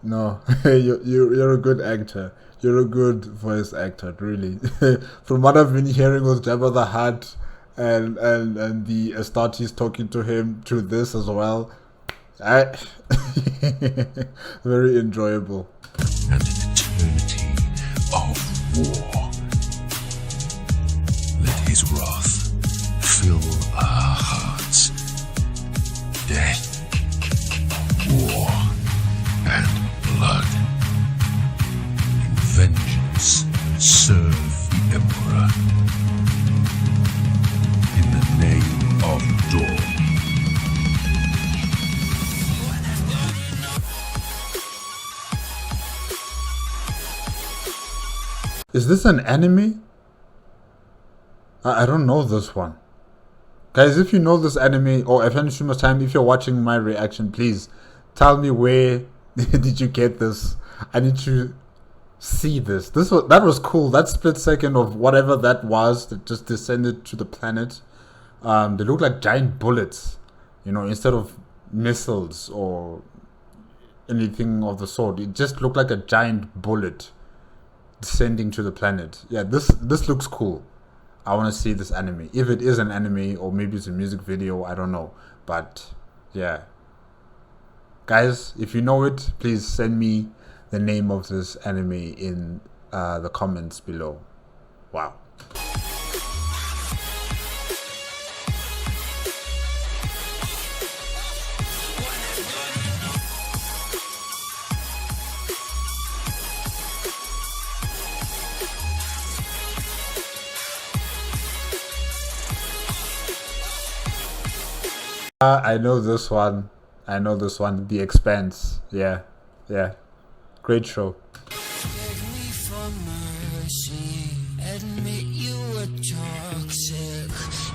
no, you're a good actor. You're a good voice actor, really. From what I've been hearing with Jabba the Hutt and the Astartes talking to him through this as well, very enjoyable. And an eternity of war. Let his wrath fill our hearts. Death, war, and blood. In vengeance, serve the Emperor. In the name of Dawn. Is this an anime? I don't know this one. Guys, if you know this anime, or AFanWithTooMuchTime, if you're watching my reaction, please tell me where did you get this. I need to see this. That was cool. That split second of whatever that was that just descended to the planet. They look like giant bullets, instead of missiles or anything of the sort. It just looked like a giant bullet descending to the planet. Yeah, this looks cool. I want to see this anime. If it is an anime, or maybe it's a music video, I don't know. But yeah, guys, if you know it, please send me the name of this anime in the comments below. Wow. I know this one. The Expanse. Yeah. Great show. Beg me for mercy. Admit you were toxic.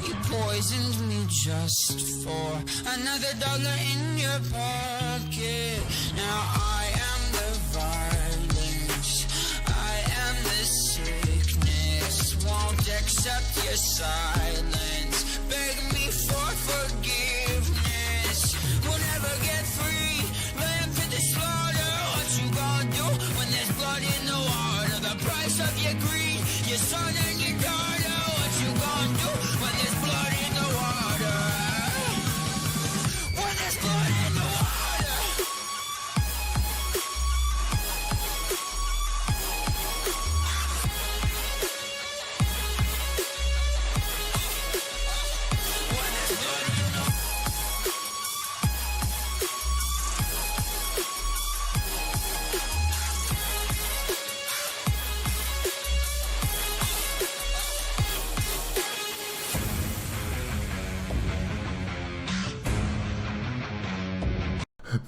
You poisoned me just for another dollar in your pocket. Now I am the violence. I am the sickness. Won't accept your silence. Beg me for forgiveness. We'll never get free. Lamb to the slaughter. What you gonna do when there's blood in the water? The price of your greed, your son and your daughter. What you gonna do when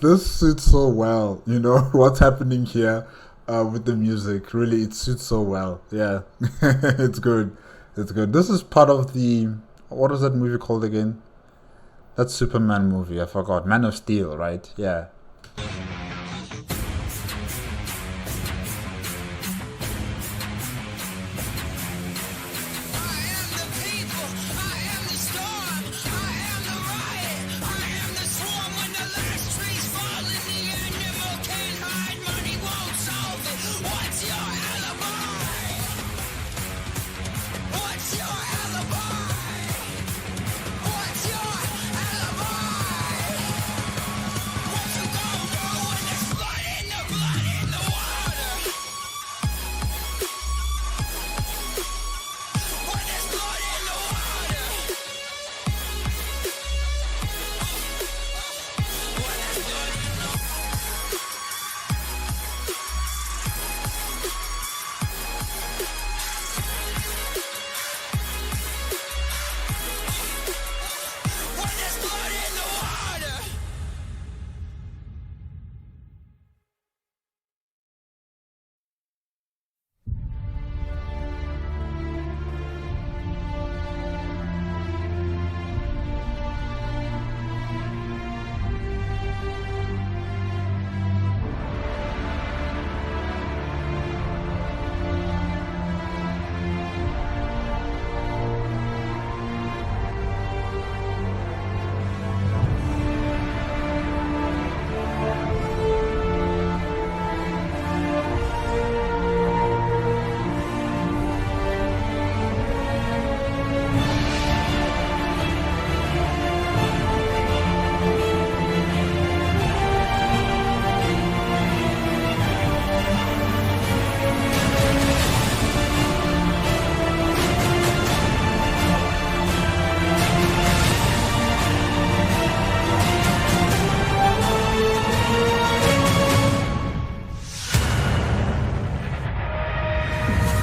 This suits so well, you know, what's happening here with the music. Really, it suits so well. Yeah, it's good. It's good. This is part of the, what was that movie called again? That Superman movie, I forgot. Man of Steel, right? Yeah.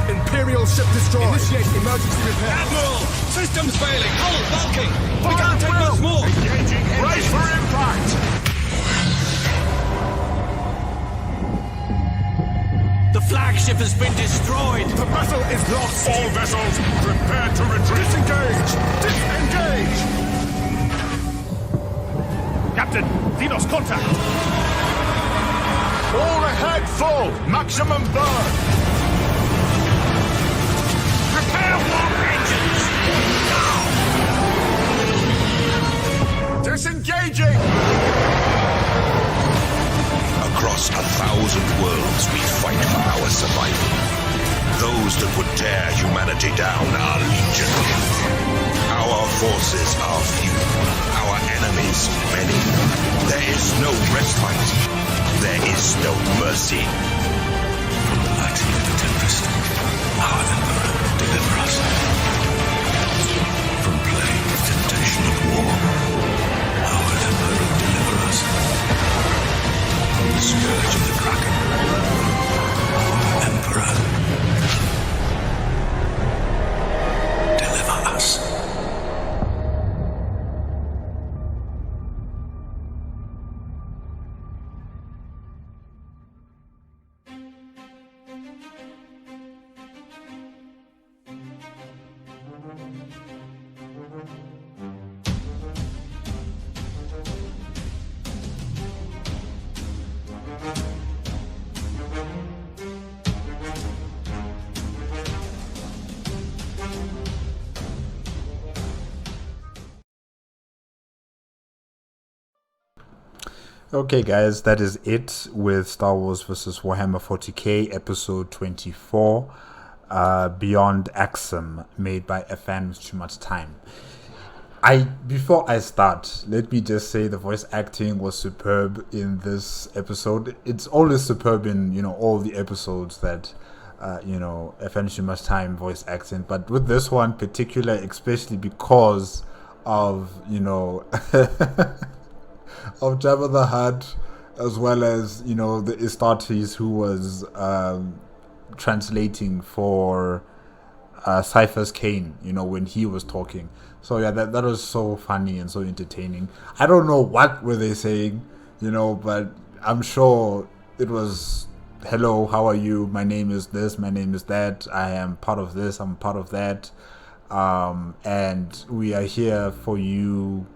Imperial ship destroyed. Initiate Emergency repair. Admiral! Systems failing! Hull bulking! We can't take much more! Engaging Brace for impact! The flagship has been destroyed! The battle is lost. All vessels, prepare to retreat. Disengage! Disengage! Captain, DDoS contact. All ahead full! Maximum burn! Prepare warp engines. Disengaging! Across 1,000 worlds we fight for our survival. Those that would tear humanity down are legion. Our forces are few. Our enemies many. There is no respite. There is no mercy. From the lightning of the tempest, our Emperor deliver us. From plague, temptation of war, our Emperor deliver us. From the scourge of the Kraken, Emperor deliver us. Okay, guys, that is it with Star Wars vs. Warhammer 40K episode 24, Beyond Axum, made by AFanWithTooMuchTime. Before I start, let me just say the voice acting was superb in this episode. It's always superb in, all the episodes that, AFanWithTooMuchTime voice accent, but with this one particular, especially because of, of Jabba the Hutt, as well as the Astartes who was translating for Cypher's Kane, when he was talking. So yeah, that was so funny and so entertaining. I don't know what were they saying, But I'm sure it was, hello, how are you? My name is this, my name is that. I am part of this, I'm part of that. And we are here for you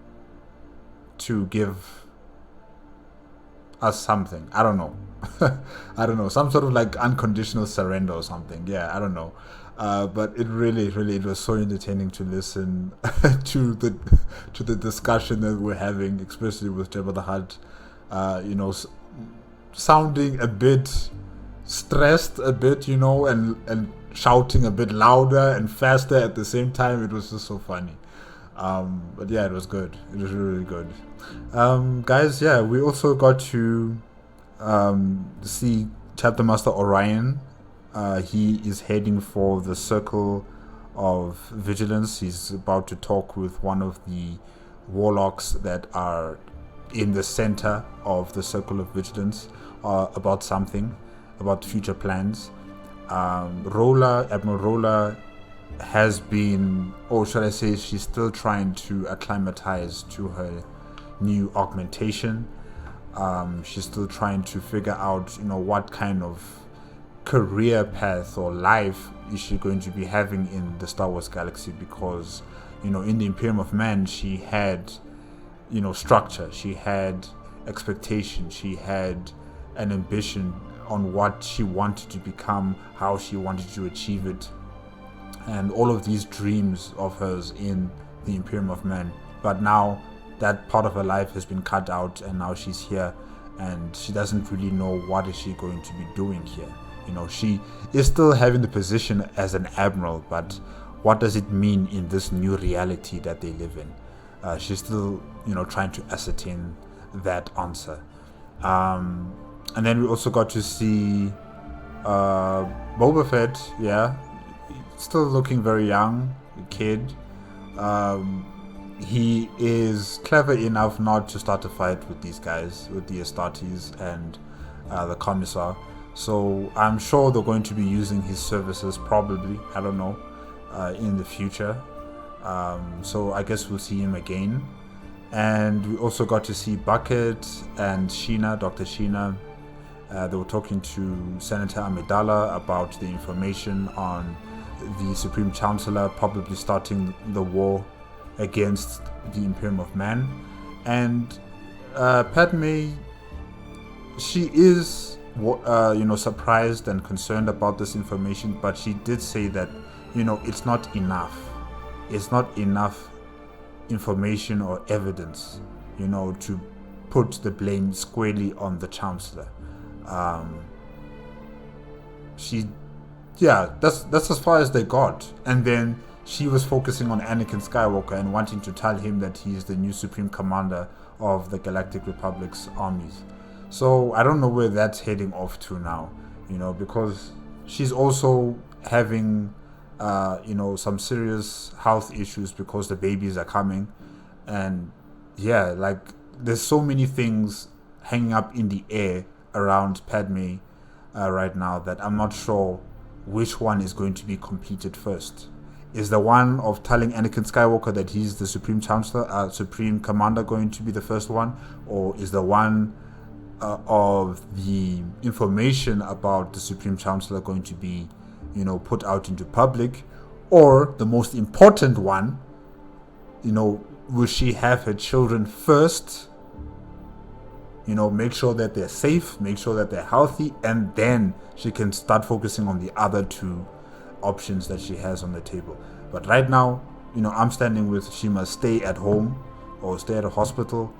to give us something. I don't know. I don't know. Some sort of like unconditional surrender or something. Yeah, I don't know. But it really, it was so entertaining to listen to the discussion that we're having, especially with Jabba the Hutt. Sounding a bit stressed, a bit, and shouting a bit louder and faster at the same time. It was just so funny. But yeah, it was good. It was really good. Guys, yeah, we also got to see Chapter Master Orion. He is heading for the Circle of Vigilance. He's about to talk with one of the warlocks that are in the center of the Circle of Vigilance about something, about future plans. Admiral Rola has been, or should I say, she's still trying to acclimatize to her new augmentation. She's still trying to figure out, what kind of career path or life is she going to be having in the Star Wars galaxy, because, in the Imperium of Man, she had, structure, she had expectation, she had an ambition on what she wanted to become, how she wanted to achieve it, and all of these dreams of hers in the Imperium of Man. But now that part of her life has been cut out, and now she's here, and she doesn't really know what is she going to be doing here. She is still having the position as an admiral, but what does it mean in this new reality that they live in? She's still, trying to ascertain that answer. And then we also got to see Boba Fett, yeah, still looking very young, a kid. He is clever enough not to start a fight with these guys, with the Astartes and the Commissar. So I'm sure they're going to be using his services, probably, I don't know, in the future. So I guess we'll see him again. And we also got to see Bucket and Sheena, Dr. Sheena. They were talking to Senator Amidala about the information on the Supreme Chancellor probably starting the war against the Imperium of Man. And Padme, she is surprised and concerned about this information, but she did say that it's not enough information or evidence to put the blame squarely on the Chancellor. That's as far as they got. And then she was focusing on Anakin Skywalker and wanting to tell him that he is the new Supreme Commander of the Galactic Republic's armies. So I don't know where that's heading off to now, because she's also having, some serious health issues because the babies are coming. And yeah, like there's so many things hanging up in the air around Padme right now that I'm not sure which one is going to be completed first. Is the one of telling Anakin Skywalker that he's the Supreme Chancellor, Supreme Commander going to be the first one? Or is the one of the information about the Supreme Chancellor going to be, put out into public? Or the most important one, will she have her children first? Make sure that they're safe, make sure that they're healthy, and then she can start focusing on the other two options that she has on the table. But right now, I'm standing with she must stay at home or stay at a hospital,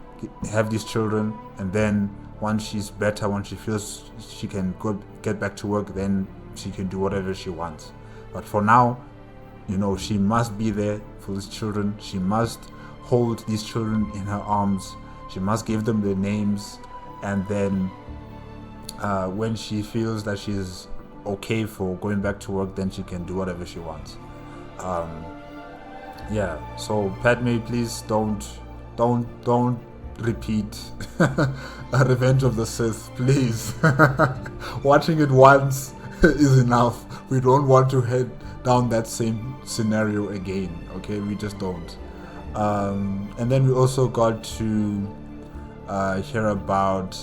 have these children, and then once she's better, once she feels she can get back to work, then she can do whatever she wants. But for now, she must be there for these children. She must hold these children in her arms. She must give them their names, and then when she feels that she's okay for going back to work, then she can do whatever she wants. So Padme, please don't repeat Revenge of the Sith, please. Watching it once is enough. We don't want to head down that same scenario again, okay? We just don't. And then we also got to hear about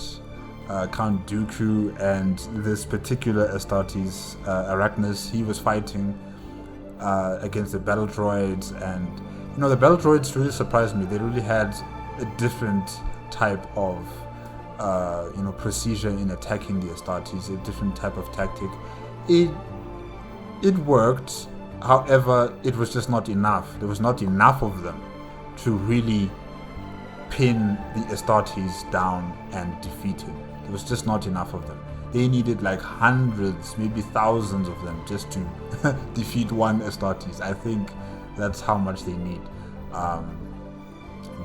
Count Dooku and this particular Astartes, Arachnus. He was fighting against the battle droids, and the battle droids really surprised me. They really had a different type of procedure in attacking the Astartes, a different type of tactic. It worked, however, it was just not enough. There was not enough of them to really pin the Astartes down and defeat him. There was just not enough of them. They needed like hundreds, maybe thousands of them just to defeat one Astartes. I think that's how much they need.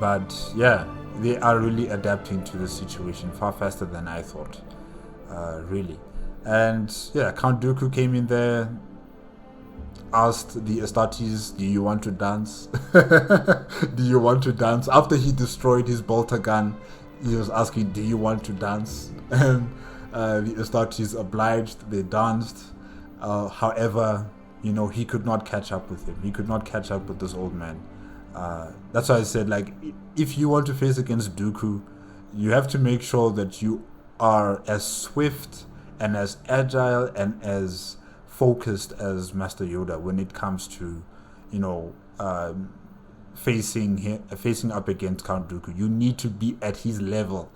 But yeah, they are really adapting to the situation far faster than I thought, really. And yeah, Count Dooku came in there, asked the Astartes, do you want to dance? Do you want to dance? After he destroyed his bolter gun, he was asking, do you want to dance? And the Astartes obliged, they danced. However, he could not catch up with him. He could not catch up with this old man. That's why I said, like, if you want to face against Dooku, you have to make sure that you are as swift and as agile and as focused as Master Yoda when it comes to, facing up against Count Dooku. You need to be at his level.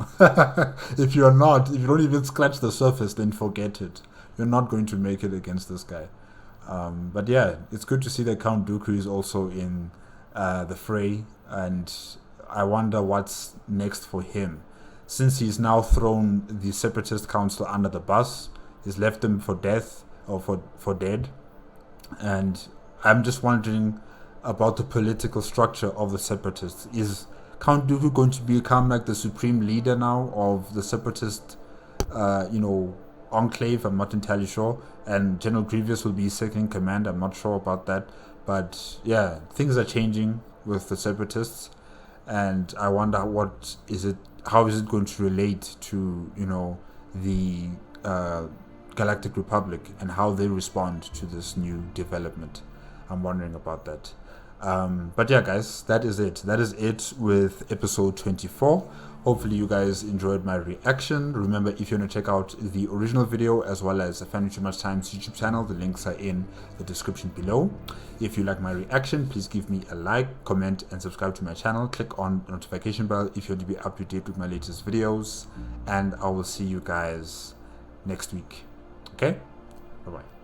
If you don't even scratch the surface, then forget it. You're not going to make it against this guy. But yeah, it's good to see that Count Dooku is also in the fray, and I wonder what's next for him. Since he's now thrown the Separatist Council under the bus, he's left them for death, or for dead. And I'm just wondering about the political structure of the Separatists. Is Count Dooku going to become like the supreme leader now of the Separatist enclave? I'm not entirely sure. And General Grievous will be second in command. I'm not sure about that. But yeah, things are changing with the Separatists, and I wonder how is it going to relate to the Galactic Republic and how they respond to this new development. I'm wondering about that. But yeah, guys, that is it. That is it with episode 24. Hopefully you guys enjoyed my reaction. Remember, if you want to check out the original video as well as AFanWithTooMuchTime's YouTube channel, the links are in the description below. If you like my reaction, please give me a like, comment, and subscribe to my channel. Click on the notification bell if you want to be up to date with my latest videos. And I will see you guys next week. Okay? Bye-bye.